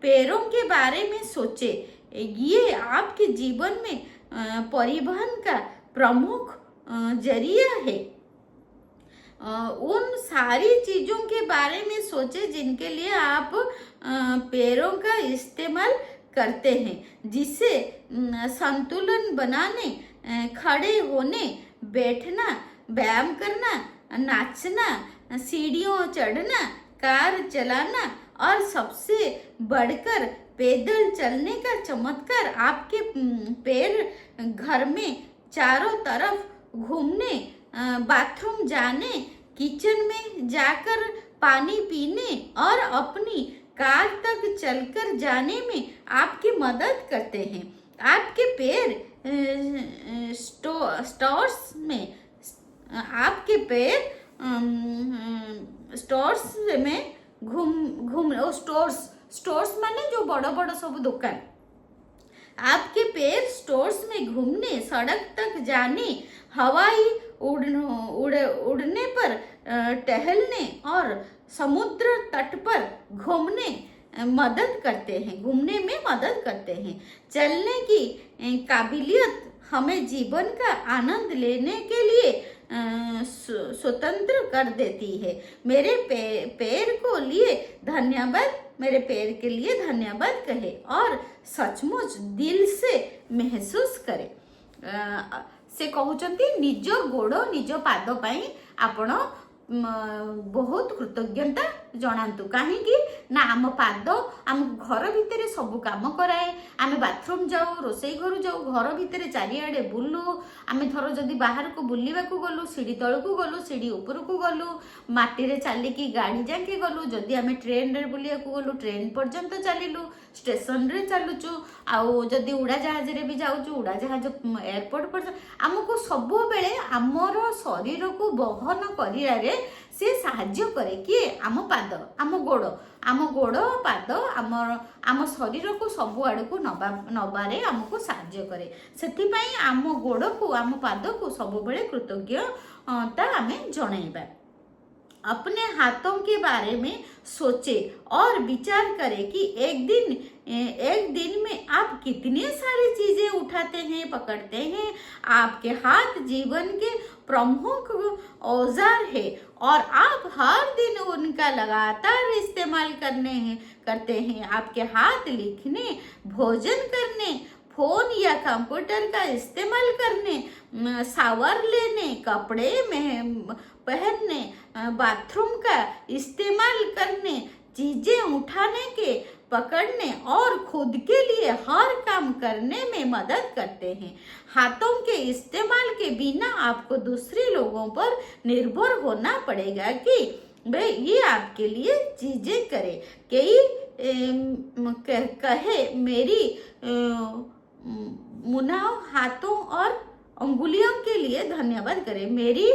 पैरों के बारे में सोचे, ये आपके जीवन में परिवहन का प्रमुख जरिया है। उन सारी चीजों के बारे में सोचे जिनके लिए आप पैरों का इस्तेमाल करते हैं, जिसे संतुलन बनाने, खड़े होने, बैठना, व्यायाम करना, नाचना, सीढ़ियों चढ़ना, कार चलाना और सबसे बढ़कर पैदल चलने का चमत्कार आपके पैर घर में चारों तरफ घूमने, बाथरूम जाने, किचन में जाकर पानी पीने और अपनी कार तक चलकर जाने में आपकी मदद करते हैं। आपके पैर स्टोर्स में, आपके पैर स्टोर्स में घूम स्टोर्स माने जो बड़ बड़ सब दुकान, आपके पैर स्टोर्स में घूमने, सड़क तक जाने, हवाई उड़ने पर टहलने और समुद्र तट पर घूमने मदद करते हैं, घूमने में मदद करते हैं। चलने की काबिलियत हमें जीवन का आनंद लेने के लिए स्वतंत्र कर देती है। मेरे पैर को लिए धन्यवाद, मेरे पैर के लिए धन्यवाद कहे और सचमुच दिल से महसूस करे। से कहते निज गोड़ निज पाद पाई आपण बहुत कृतज्ञता जणातु कहीं ना आम पाद आम घर भितर सब काम कराए आम बाथरूम जाऊ रोसई घर जाऊ घर भितर चारिआडे बुलू आम धर जदि बाहर को बुलवा गलु सीढ़ी तल को गलु सीढ़ी ऊपर को गलु माटी चलिकी गाड़ी जाके गलु जदि आम ट्रेन रे बुलिया गलु ट्रेन पर्यंत चलिलु स्टेशन रे चलुचु आउ जदि उड़ाजाहाज रे भी जाऊचु उड़ाजाहाज एयरपोर्ट पर आमको सब बेले आमर शरीर को बहन करियारे से साहाଯ୍ୟ करे किए आम पाद आम गोड़ पाद आम शरीर को सब आड़ को नबारे आमको साहाଯ୍ୟ करे सेथिपाई आम गोड़ को आम पाद को सब बेले कृतज्ञता आमे जणाइबा। अपने हाथों के बारे में सोचे और विचार करें कि एक दिन में आप कितनी सारी चीजें उठाते हैं पकड़ते हैं। आपके हाथ जीवन के प्रमुख औजार है और आप हर दिन उनका लगातार इस्तेमाल करते हैं। आपके हाथ लिखने भोजन करने फोन या कंप्यूटर का इस्तेमाल करने शावर लेने कपड़े में पहनने बाथरूम का इस्तेमाल करने चीजें उठाने के पकड़ने और खुद के लिए हर काम करने में मदद करते हैं। हाथों के इस्तेमाल के बिना आपको दूसरे लोगों पर निर्भर होना पड़ेगा कि वे ये आपके लिए चीजें करें। कहे मेरी मुनाव हाथों और अंगुलियों के लिए धन्यवाद करें मेरी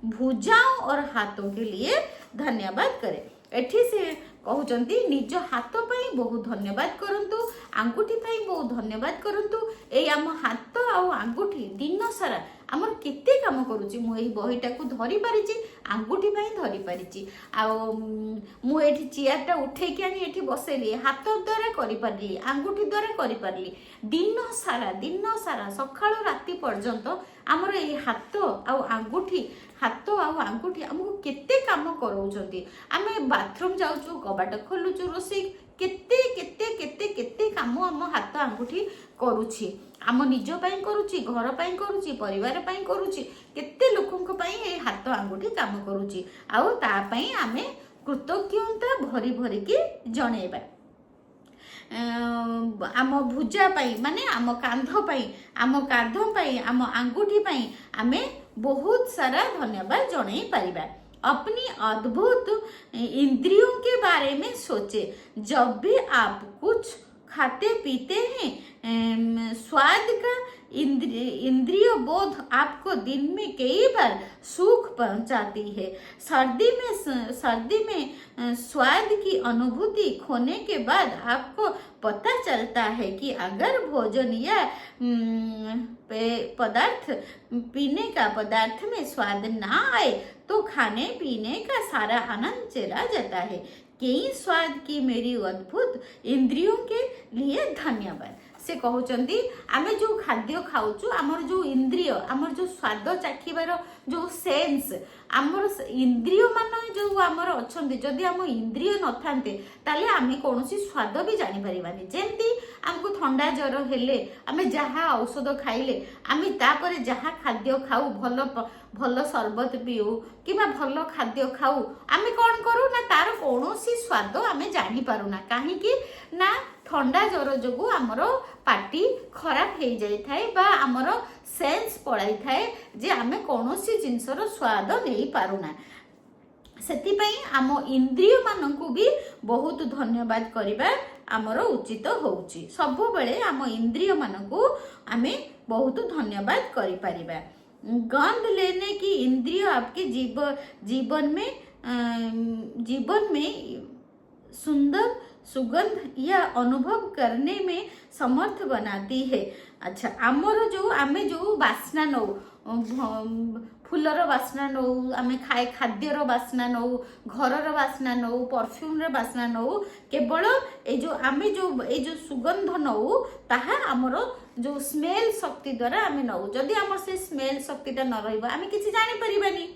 भुजाओं और हाथों के लिए धन्यवाद करें। एठी से कहउचंती निज हाथ पाई बहुत धन्यवाद करंतु आंगुठी पाई बहुत धन्यवाद करंतु ए आम हाथ आउ आंगुठी दिन सारा आमर केते काम करूची मु एही बहीटा को धरी पारिची आंगुठी पाई धरी पारिची आउ मु एठी चेयरटा उठे के आनी एठी बसेली हाथ द्वारा करि पारली आंगुठी द्वारा करि पारली दिन सारा सकाळ राती पर्यंत आमर ए हाथ आउ आंगुठी आमको केते काम कराउछंती। आमे बाथरूम जाउछु कबाट खोलुछु रोसई केते केते केते केते काम आम हाथ आंगुठी करूछि आम निज पाई करूछि घर पाई करूछि परिवार पाई करूछि केते लोकंक पाई ए हाथ आंगुठी काम करूछि आउ ता पाई आमे कृतज्ञता भरी भरी के जणेबा। आम भुजा पाई माने आम कांध पाई आम आंगुठी पाई आमे बहुत सारा धन्यवाद जणाई परिबा। अपनी अद्भुत इंद्रियों के बारे में सोचे। जब भी आप कुछ खाते पीते हैं स्वाद का इंद्रिय बोध आपको दिन में कई बार सुख पहुंचाती है। सर्दी में स्वाद की अनुभूति खोने के बाद आपको पता चलता है कि अगर भोजन या पदार्थ में स्वाद ना आए तो खाने पीने का सारा आनंद चला जाता है। कई स्वाद की मेरी अद्भुत इंद्रियों के लिए धन्यवाद। से कहउचंती आमे जो खाद्य खाउचु आमर जो इंद्रिय आमर जो स्वाद चाखिबार जो सेंस आमर इंद्रिय मान जो आमर अछंती जदि आम इंद्रिय न थांते ताले आमे कोनोसी स्वाद भी जानि परिबानी। जेंती हमको ठंडा ज्वर हेले आमे जहा औषध खाइले आमे तापरे जहा खाद्य खाऊ भल शरबत पिऊ किबा भल खाद्य खाऊ आमे कोन करू ना तार कोनोसी स्वाद आमे जानि पारुना काहेकि ना ठंडा ज्वर जोगु आमर पार्टी खराब हो जाए थाए बा आमर सेंस पड़ाई थाए जे आमे कोनोसी जिनसर स्वाद नहीं पारुना। सेतिपई आम इंद्रिय मानकु भी बहुत धन्यवाद करिबा आमर उचित होउची। सब बेले आम इंद्रिय मानकु आमे बहुत धन्यवाद करि परिबा। गंध लेने की इंद्रिय आपके जीवन में सुंदर सुगंध या अनुभव करने में समर्थ बनाती है। अच्छा आमर जो आमे जो बास्ना नौ फुलर बास्ना नौ आमे खाए खाद्यर बास्ना नौ घरर बास्ना नौ परफ्यूम रे बास्ना नौ केवल ए जो सुगंध नौ ताहा आमर जो स्मेल शक्ति द्वारा आमे नौ जदि आमर से स्मेल शक्तिटा न रहइबा आमे किछि जानि परिबानी।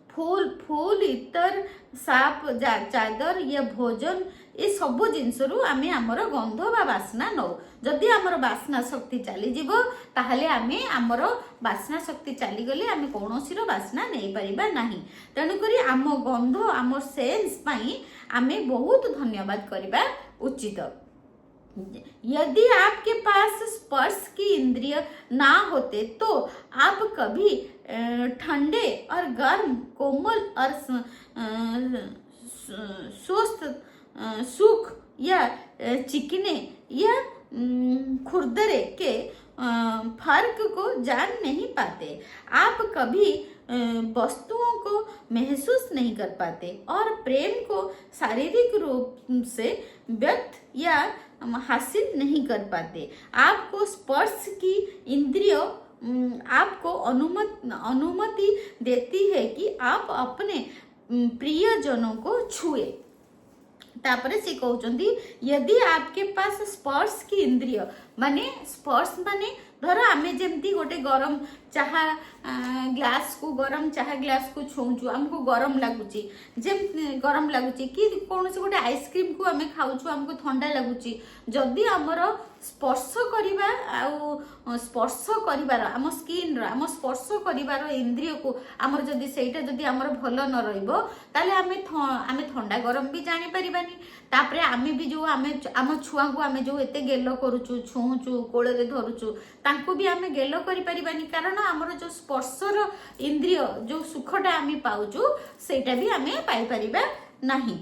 फूल इतर साफ चादर या भोजन ए सब जिनसरू आमे आमर गंध बा बास्ना नौ जदि आमर बास्ना शक्ति चली जीवो ताहले आमे आमर बास्ना शक्ति चली गले आमे कोनोसीर बास्ना नहीं परिबा नाही। तेणु करी आम गंध आम सेंस पई आमे बहुत धन्यवाद करबा उचित। यदि आपके पास स्पर्श की इंद्रिय ना होते तो आप कभी ठंडे और गर्म, कोमल और स्वस्थ, सुख या चिकने या खुरदरे के फर्क को जान नहीं पाते। आप कभी वस्तुओं को महसूस नहीं कर पाते और प्रेम को शारीरिक रूप से व्यक्त या हासिल नहीं कर पाते। आपको स्पर्श की इंद्रिय आपको अनुमति देती है कि आप अपने प्रियजनों को छुए। तापरे से कहउचंदी यदि आपके पास स्पर्श की इंद्रिय माने स्पर्श माने धर आमे जेमती गोटे गरम चाहा ग्लास को गरम चाहा ग्लास को छुँचु आमको गरम लगुची जेम गरम लगुची कि कौन से गोटे आइसक्रीम को आमे खाऊछु आमको ठंडा लगुची जदि आमर स्पर्श करिबा आ स्पर्श करिबार आम स्किन आम स्पर्श करिबार इंद्रिय को आमर जदि सेटा जदि आमर भल न रहिबो ताले आमे ठंडा गरम भी जानि परिबानी। तापरे आमे भी जो आमे आम छुआ को आमे जो एते गेलो करूछु छुँचु कोଳରେ धरुछु तांको भी आमे गेलो करि परिबानी कारण आमर जो स्पर्शर इंद्रिय जो सुखटा आमे पाउछु सेटा भी आमे पाई परिबा नाही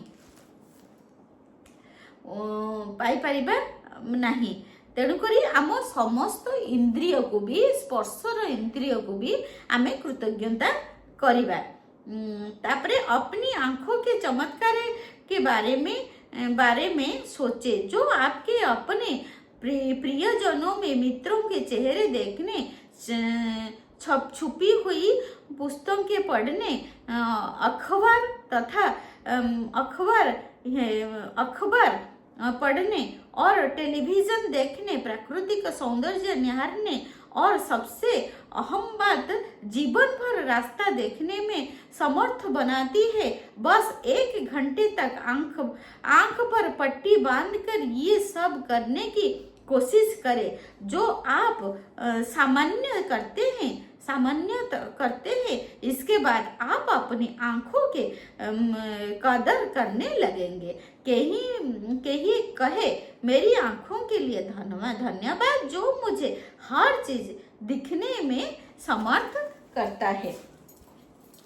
पाई परिबा नाही। तेणुकरी आम समस्त इंद्रिय को भी स्पर्शर इंद्रिय को भी आमे कृतज्ञता करिबा। तापरे अपनी आंखों के चमत्कार के बारे में सोचे जो आपके अपने प्रियजनों में मित्रों के चेहरे देखने, छुपी हुई पुस्तकें पढ़ने, अखबार तथा अखबार पढ़ने और टेलीविजन देखने, प्राकृतिक सौंदर्य निहारने और सबसे अहम बात जीवन भर रास्ता देखने में समर्थ बनाती है। बस 1 घंटे तक आंख पर पट्टी बांधकर ये सब करने की कोशिश करें जो आप सामान्य करते हैं। इसके बाद आप अपनी आंखों के कदर करने लगेंगे। कहीं कहे मेरी आंखों के लिए धन्यवाद जो मुझे हर चीज दिखने में समर्थ करता है।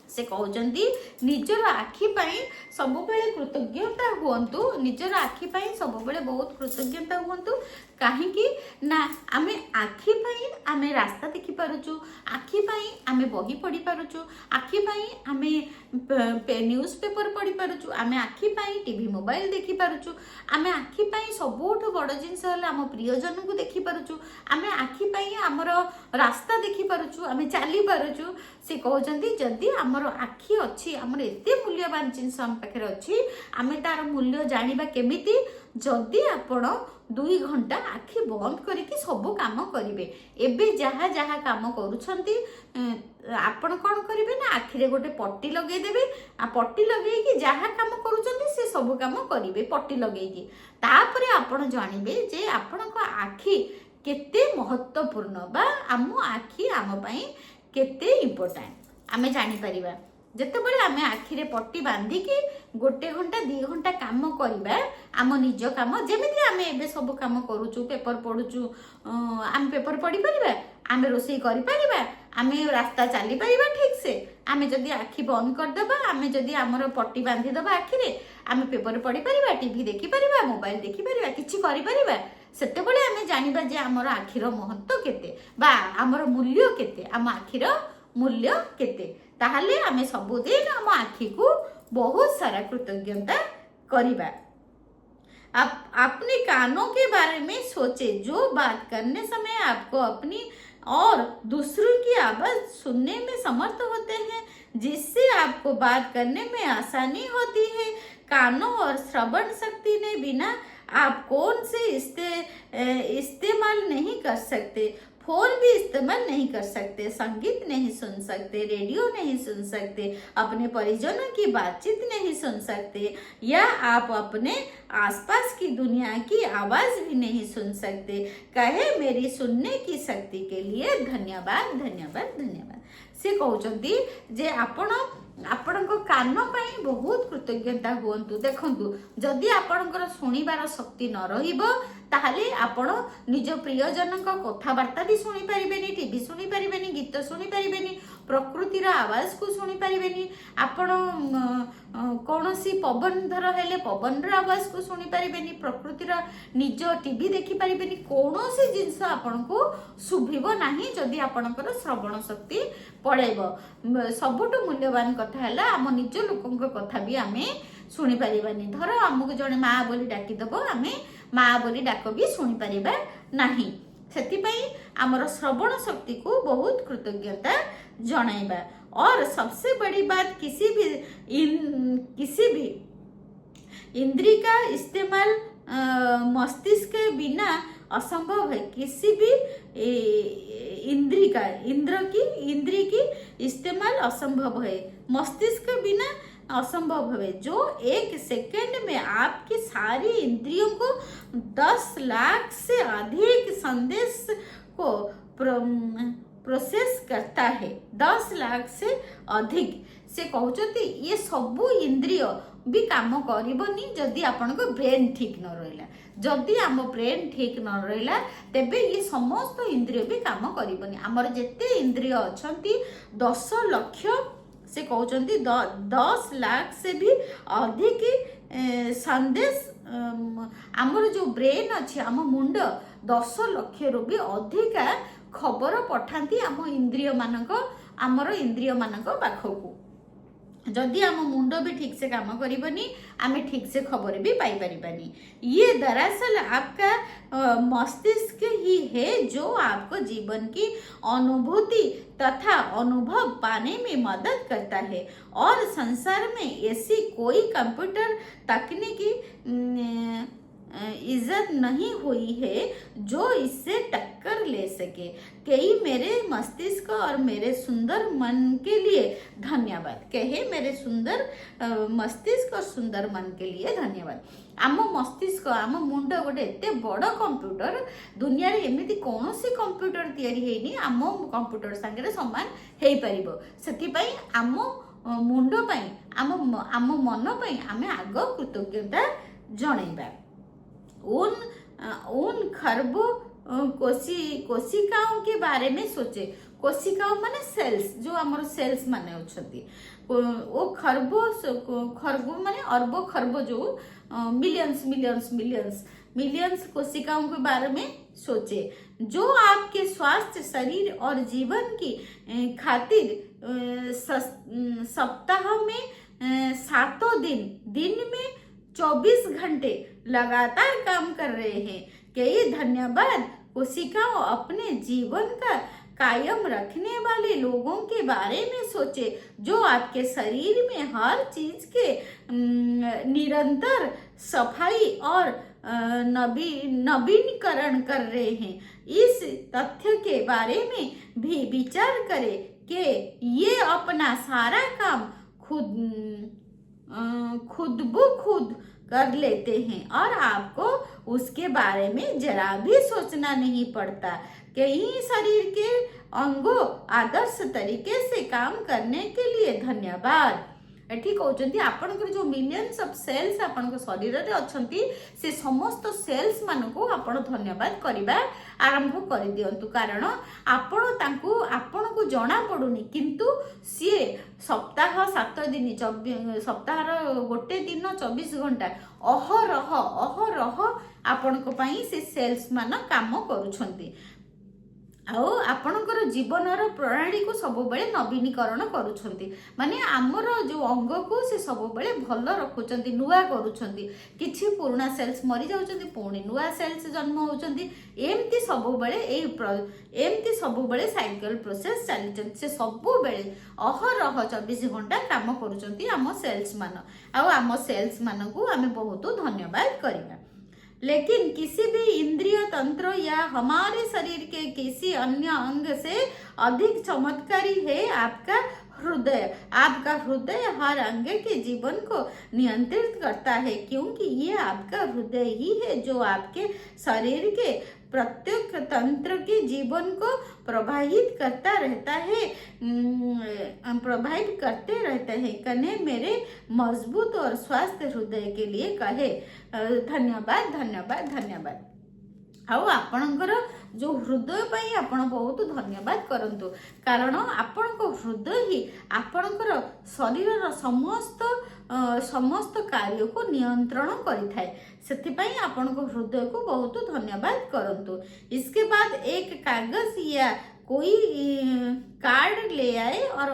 से कहउचंदी निजर आखि पाई सब बेले कृतज्ञता हुअंतु, निजर आखि पाई सब बेले बहुत कृतज्ञता हुअंतु। काहे कि ना आमे आखि पाई आमे रास्ता देखि पारुछु, आखि पाई आमे बही पढ़ी पारुछु, आखि पाई आमे न्यूज पेपर पढ़ी पारुछु, आमे आखि पाई टीवी मोबाइल देखि पारुछु, आमे आखि पाई सबोठु बड़ जिंस हला आम प्रियजन को देखि पारुछु, आमे आखि पाई आमर रास्ता देखि पारुछु, आमे चाली पारुछु। से कहउचंदी जदि आमर आखि अच्छी आमर एते मूल्यवान जिनस आम पाखे अच्छी आमे तार मूल्य जानिबा केमिति जदि आपण 2 घंटा आखि बंद करके सब काम करेंगे। एबे जहाँ जहाँ काम करुछंती आपण कौन करेंगे ना आखिरे गोटे पट्टी लगे देवे आ पट्टी लगे जहाँ काम करुछंती से सब काम करेंगे पट्टी लगे तापरे आपण जानिबे जे आपण को आखि केते महत्वपूर्ण बा आम आखि आम पई केते इम्पोर्टेंट आमे जानि परिबा। जेतेबेले आमे आखिरे पट्टी बांधिकी 1 घंटा 2 घंटा काम करिबा आम निज काम जेमिति आमे एबे सब काम करूछु, पेपर पढुछु, आमे पेपर पढ़ी परिबा, आमे रोषेई करि परिबा, आमे रास्ता चली परिबा ठीक से। आमे जदि आखि बंद कर देबा, आमे जदि हमर पट्टी बांधि देबा आखिरे, आमे पेपर पढ़ी परिबा, टीवी देखि परिबा, मोबाइल देखि परिबा, किछि करि परिबा, सेतेबेले आमे जानिबा जे हमर आखिर महत्व केते बा हमर मूल्य केते, आम आखिर मूल्य केते। ताहले आमे सबुदिन आम आखि को बहुत सारा कृतज्ञता करिबा। अपने कानों के बारे में सोचे जो बात करने समय आपको अपनी और दूसरों की आवाज सुनने में समर्थ होते हैं, जिससे आपको बात करने में आसानी होती है। कानों और श्रवण शक्ति ने बिना आप कौन से इस्तेमाल नहीं कर सकते। फोन भी इस्तेमाल नहीं कर सकते, संगीत नहीं सुन सकते, रेडियो नहीं सुन सकते, अपने परिजनों की बातचीत नहीं सुन सकते, या आप अपने आसपास की दुनिया की आवाज भी नहीं सुन सकते। कहे मेरी सुनने की शक्ति के लिए धन्यवाद धन्यवाद धन्यवाद। से कहते जे ଆପଣଙ୍କ କାନ ପାଇଁ ବହୁତ କୃତଜ୍ଞତା ହୁଅନ୍ତୁ। ଦେଖନ୍ତୁ, ଯଦି ଆପଣଙ୍କର ଶୁଣିବାର ଶକ୍ତି ନ ରହିବ ତାହେଲେ ଆପଣ ନିଜ ପ୍ରିୟଜନଙ୍କ କଥାବାର୍ତ୍ତା ବି ଶୁଣିପାରିବେନି, ଟିଭି ଶୁଣିପାରିବେନି, ଗୀତ ଶୁଣିପାରିବେନି, ପ୍ରକୃତିର ଆବାଜକୁ ଶୁଣିପାରିବେନି, ଆପଣ କୌଣସି ପବନ ଧର ହେଲେ ପବନର ଆବାଜକୁ ଶୁଣିପାରିବେନି, ପ୍ରକୃତିର ନିଜ ଟିଭି ଦେଖିପାରିବେନି, କୌଣସି ଜିନିଷ ଆପଣଙ୍କୁ ଶୁଭିବ ନାହିଁ ଯଦି ଆପଣଙ୍କର ଶ୍ରବଣ ଶକ୍ତି ପଳେଇବ। ସବୁଠୁ ମୂଲ୍ୟବାନ କଥା ହେଲା ଆମ ନିଜ ଲୋକଙ୍କ କଥା ବି ଆମେ ଶୁଣିପାରିବାନି। ଧର ଆମକୁ ଜଣେ ମା ବୋଲି ଡାକିଦବ, ଆମେ ମା ବୋଲି ଡାକ ବି ଶୁଣିପାରିବା ନାହିଁ। ସେଥିପାଇଁ ଆମର ଶ୍ରବଣ ଶକ୍ତିକୁ ବହୁତ କୃତଜ୍ଞତା जनाइबा। और सबसे बड़ी बात किसी भी इंद्री का इस्तेमाल मस्तिष्क के बिना असंभव है। किसी भी इंद्री की इस्तेमाल असंभव है, मस्तिष्क के बिना असंभव है। जो एक सेकंड में आपकी सारी इंद्रियों को 10 लाख से अधिक संदेश को प्रोसेस करता है। 10 लाख से अधिक से कहते ये सबू इंद्रिय भी काम करबनी जदि आपण को ब्रेन ठीक न रहिला। जदि आम ब्रेन ठीक न रहिला तेबे ये समस्त इंद्रिय भी काम करबनी। आमर जेते इंद्रिय अछंती 10 लाख से कहते 10 लाख से भी अधिक संदेश आमर जो ब्रेन अच्छी आम मुंड 10 लाख रु भी अधिक खबर पठाती आम इंद्रिय मानक आमर इंद्रिय मानक पाखकू। जदि आम मुंड भी ठीक से काम करिबनी आमे ठीक से खबर भी पाई परिबानी। ये दरअसल आपका मस्तिष्क ही है जो आपको जीवन की अनुभूति तथा अनुभव पाने में मदद करता है। और संसार में ऐसी कोई कंप्यूटर तकनीकी इज्जत नहीं हुई है जो इससे टक्कर ले सके। कई मेरे मस्तिष्क और मेरे सुंदर मन के लिए धन्यवाद। कहे मेरे सुंदर मस्तिष्क और सुंदर मन के लिए धन्यवाद। आम मस्तिष्क आम मुंड गोटे एते बड़ कंप्यूटर दुनिया रे एमिति कोनोसी कंप्यूटर तैयारी हेनी आम कंप्यूटर संगे समान हेई परिबो। सेति पई आम मुंड पई आम मन पई आमे आग कृतज्ञता जणैबा। उन खरबों कोशिकाओं के बारे में सोचे। कोशिकाओं माने सेल्स, जो हमारे सेल्स माने होछंती वो खरबो माने अरबों खरबों जो मिलियंस कोशिकाओं के बारे में सोचे जो आपके स्वास्थ्य शरीर और जीवन की खातिर सप्ताह में 7 दिन में 24 घंटे लगातार काम कर रहे हैं। कई धन्यवाद कोशिकाओं अपने जीवन का कायम रखने वाले लोगों के बारे में सोचे जो आपके शरीर में हर चीज के निरंतर सफाई और नवीनीकरण कर रहे हैं। इस तथ्य के बारे में भी विचार करें कि ये अपना सारा काम खुद कर लेते हैं और आपको उसके बारे में जरा भी सोचना नहीं पड़ता। कई शरीर के अंगों आदर्श तरीके से काम करने के लिए धन्यवाद। एठी कहते आपनकर जो मिलियंस ऑफ सेल्स आपन शरीर रे अछंती से समस्त सेल्स मानको आपण धन्यवाद करबा आरंभ कर दियंतु। कारण आपण को जना पड़ुनी किंतु सी सप्ताह 7 दिन सप्ताह गोटे दिन 24 घंटा अहरह आपण को पई से सेल्स मान काम करूछंती। आपणकर जीवनर प्रणाली को सब बेले नवीनीकरण करुछंती। माने आमर जो अंग को से सब बेले भल रखुछंती, नुआ करुछंती। किछि पुराना सेल्स मरी जाउछंती, पुणी नुआ सेल्स जन्म होउछंती। एमती सब बेले साइकिल प्रोसेस चली। से सब बेले अहरह 24 घंटा काम करुछंती आम सेल्स मान। आम सेल्स मान को आमे बहुत धन्यवाद करिबा। लेकिन किसी भी इंद्रिय तंत्र या हमारे शरीर के किसी अन्य अंग से अधिक चमत्कारी है आपका हृदय। आपका हृदय हर अंग के जीवन को नियंत्रित करता है, क्योंकि ये आपका हृदय ही है जो आपके शरीर के प्रत्येक तंत्र के जीवन को प्रभावित करता रहता है, प्रभावित करते रहते हैं। कने मेरे मजबूत और स्वस्थ हृदय के लिए कहे धन्यवाद धन्यवाद धन्यवाद। आउ आपणकर जो हृदय पाई आपण बहुत धन्यवाद करंतु, कारण आपण को हृदय ही आपणकर शरीर समस्त समस्त कार्य को नियंत्रण करिथाए। सेथिपाई आपण को हृदय को बहुत धन्यवाद करंतु। इसके बाद एक कागज या कोई कार्ड ले आए और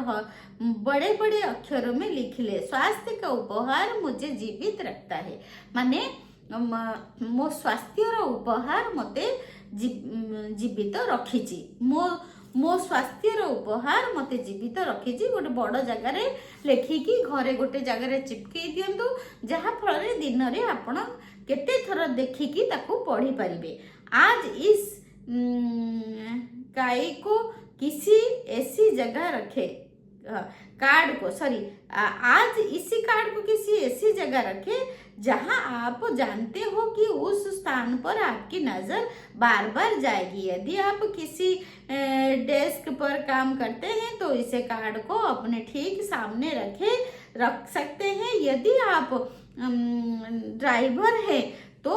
बड़े बड़े अक्षरों में लिख ले, स्वास्थ्य का उपहार मुझे जीवित रखता है। माने मो स्वास्थ्यर उपहार मते जीवित रखिची, मो स्वास्थ्यर उपहार मते जीवित रखिची। गोटे बड़ जगार लेखिकी घरे गोटे जगार चिपकई दियंतु, जहा फल दिन में आपण केते थर देखिकी ताकू पढ़ी पारिबे। आज इस काई को किसी ऐसी जगह रखे, कार्ड को सॉरी आज इसी कार्ड को किसी ऐसी जगह रखे जहां आप जानते हो कि उस स्थान पर आपकी नजर बार बार जाएगी। यदि आप किसी डेस्क पर काम करते हैं तो इसे कार्ड को अपने ठीक सामने रख सकते हैं। यदि आप ड्राइवर है तो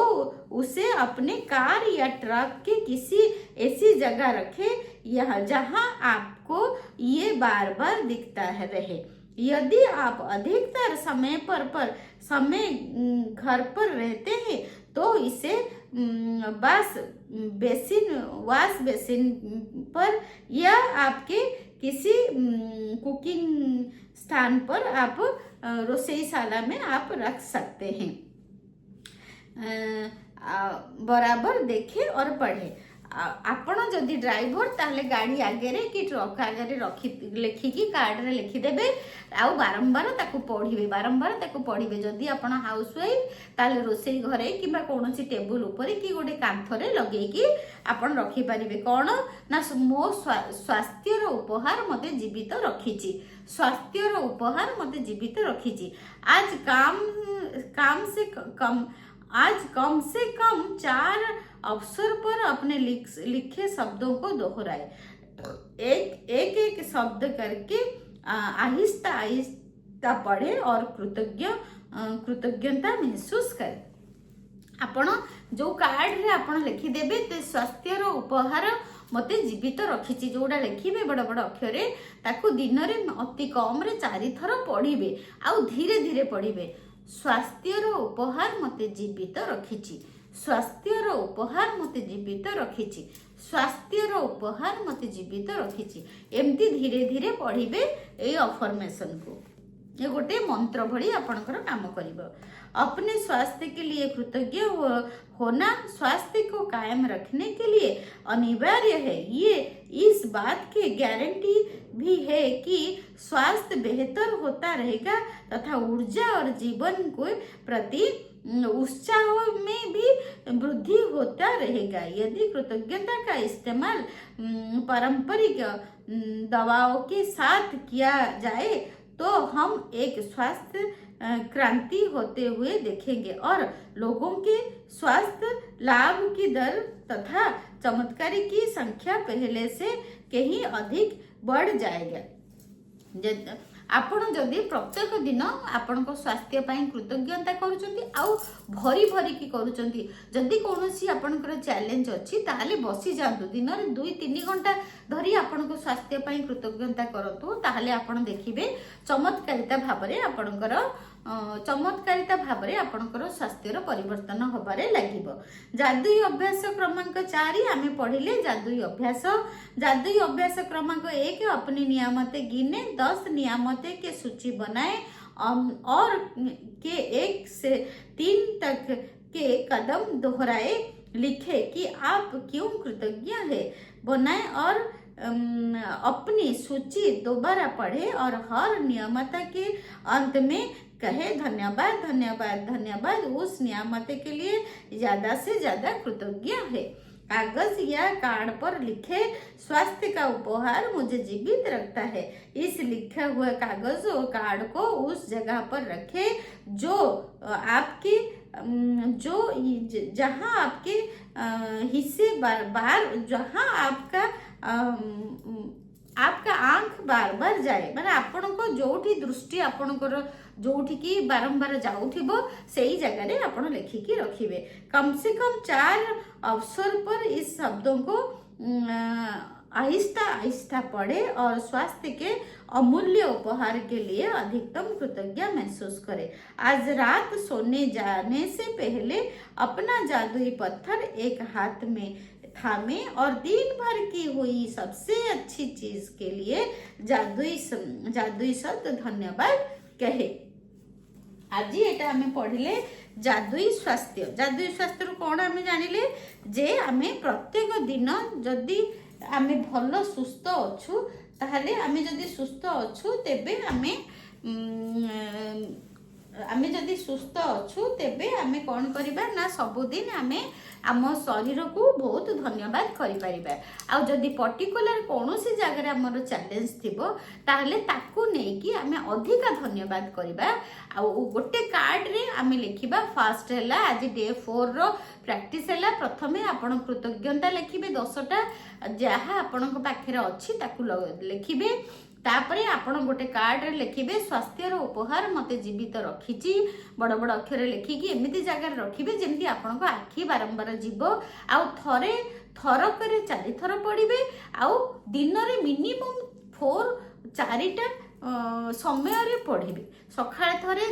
उसे अपने कार या ट्रक के किसी ऐसी जगह रखे यह जहां आपको ये बार बार दिखता है रहे। यदि आप अधिकतर समय घर पर रहते हैं तो इसे वॉश बेसिन पर या आपके किसी कुकिंग स्थान पर आप रोसईशाला में आप रख सकते हैं। बराबर देखे और पढ़े। आपण जदि ड्राइवर ताले गाड़ी आगे कि ट्रक आगे लिखिकी कार्ड रे लिखिदेवे आउ बारंबार ताकू पढ़िबे, बारंबार ताकू पढ़िबे। जदि आपण हाउस वाइफ ताले रोसई घरे किबा कोनोसी टेबल ऊपर कि गोटे कांथरे लगेकी आपण रखी पारिबे। कोन ना मो स्वास्थ्यर उपहार मते जीवित रखिची, स्वास्थ्यर उपहार मते जीवित रखिची। आज कम से कम 4 अवसर पर अपने लिखे शब्दों को दोहराए। एक शब्द करके आहिस्ता आहिस्ता पढ़े और कृतज्ञता महसूस करे। आपण जो कार्ड रे आपण लिखिदेवे ते स्वास्थ्यर उपहार मते जीवित रखिची जोड़ा लिखिबे बड़ बड़ अक्षरे ताकू दिन रे अति कम रे 4 थर पढ़िबे आउ धीरे धीरे पढ़िबे। स्वास्थ्यर उपहार मते जीवित रखिची, स्वास्थ्यर उपहार मते जीवित रखिची, स्वास्थ्यर उपहार मते जीवित रखिची। एमती धीरे धीरे पढ़िबे ए अफर्मेशन को। ये गोटे मंत्र भली आपनकर काम करिवो। अपने स्वास्थ्य के लिए कृतज्ञ होना स्वास्थ्य को कायम रखने के लिए अनिवार्य है। ये इस बात की गारंटी भी है कि स्वास्थ्य बेहतर होता रहेगा तथा ऊर्जा और जीवन को प्रति उत्साह में भी वृद्धि होता रहेगा। यदि कृतज्ञता का इस्तेमाल पारंपरिक दवाओं के साथ किया जाए तो हम एक स्वास्थ्य क्रांति होते हुए देखेंगे और लोगों के स्वास्थ्य लाभ की दर तथा चमत्कारी की संख्या पहले से कहीं अधिक बढ़ जाएगा। आपण जदि प्रत्येक दिन आपण स्वास्थ्य पाई कृतज्ञता करूचंती आउ भरी भरी की करूचंती। जदि कोनोसी आपनकर चैलेंज अछि ताले बसी जांतु दिन रे 2-3 घंटा धरी आपण स्वास्थ्य पाई कृतज्ञता करतु, ताले आपण देखिबे चमत्कारिता भाबरे आपणकर आपणकर स्वास्थ्यर परिवर्तन होबारे लागिबो। जादुई अभ्यास क्रमांक 4 आमे पढ़िले। जादुई अभ्यास क्रमांक 1 अपनी नियामतें गिने, 10 नियामतें के सूची बनाए और के 1 से 3 तक के कदम दोहराए लिखे कि आप क्यों कृतज्ञ है बनाए और अपनी सूची दोबारा पढ़े और हर नियामता के अंत में कहे धन्यवाद धन्यवाद धन्यवाद। उस नियामत के लिए ज्यादा से ज्यादा कृतज्ञ है। कागज या कार्ड पर लिखे स्वास्थ्य का उपहार मुझे जीवित रखता है। इस लिखे हुए कागज और कार्ड को उस जगह पर रखे जो आपकी जहां आपके हिस्से बार जहां आपका आंख बार बार जाए माने आपण को जोठी दृष्टि आपणकर जोठी की बारंबार जाउथिबो सेही जगह रे आपण लिखिकी रखिबे। कम से कम 4 अवसर पर इस शब्दों को आहिस्ता आहिस्ता पढ़े और स्वास्थ्य के अमूल्य उपहार के लिए अधिकतम कृतज्ञता महसूस करे। आज रात सोने जाने से पहले अपना जादुई पत्थर एक हाथ में थामे और दिन भर की हुई सबसे अच्छी चीज के लिए जादुई शब्द धन्यवाद कहे। आज एटा हमें पढ़िले जादुई स्वास्थ्य कौन आमे जानिले जे आमे प्रत्येक दिन जदि आमे भल सुस्थ अच्छु ताहले आमे जदि सुस्थ अच्छु तेबे आमे जदि सुस्थ अच्छु तेबे आमे कौन करिबा ना सबुदिन आमे आम शरीर को बहुत धन्यवाद करिपारिबा। आ जदि पर्टिकुलर कौनसी जगह आमर चैलेंज थिबो ताहले ताकू नेकी आमे अधिका धन्यवाद करिबा। आ गोटे कार्ड रे आमे लिखिबा फर्स्ट हैला आज डे 4 रो प्रैक्टिस हैला प्रथमे आपण कृतज्ञता लिखिबे 10टा जहा आपण पाखे अछि ताकू लिखिबे। तापरे आपण गोटे कार्ड रे लिखिबे स्वास्थ्यर उपहार मते जीवित रखिची बड़ बड़ अक्षर लिखिकी एमिति जगह रखिबे जेमति आपण को आखि बारंबार जीवो। आ थरे थरकरे 4 थर पढ़िबे। आ दिन रे मिनिमम 4टा समय रे पढ़िबे। सकाळे थरे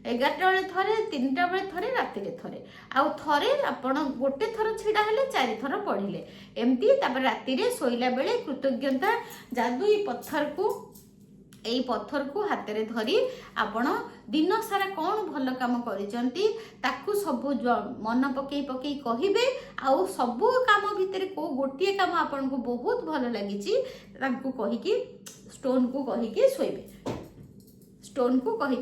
11टा बेले थरे 3टा बेले थरे राति रे थरे आ थरे आपण गोटे थर छिडा हेले 4 थर पढ़िले एमती। तापर राति रे सोइला बेले कृतज्ञता जादुई पत्थर को हाथ रे धरी आपण दिन सारा कौन भल काम करिसंती ताकू सब मन पकई कहिबे। आउ सब काम भितर को गोटे काम आपण को बहुत भल लागिची ताकू कहिकी स्टोन को कहिकी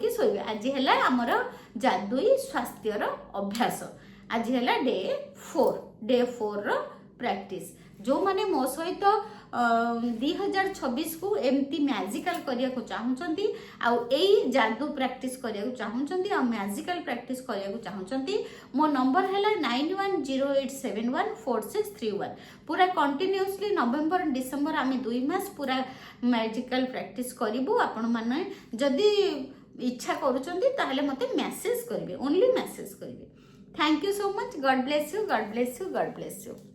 सोइबे। आज हैला हमर जादुई स्वास्थ्यर अभ्यास। आज हैला डे 4 रो प्रैक्टिस। जो माने मो सहित 2026 को एमती मैजिकल करिया को चाहूचंती आउ एई जादू प्रैक्टिस करिया को चाहूचंती आ मैजिकल प्रैक्टिस करिया को चाहूचंती मो नंबर हैला 9108714631। पूरा कंटिन्यूअसली नवेम्बर डिसेम्बर आमे 2 मास पूरा मैजिकल प्रैक्टिस करिवु। आपण माने जदी इच्छा करूचंती ताहले मते मैसेज करिवे ओनली मैसेज करिवे। Thank you so much. God bless you.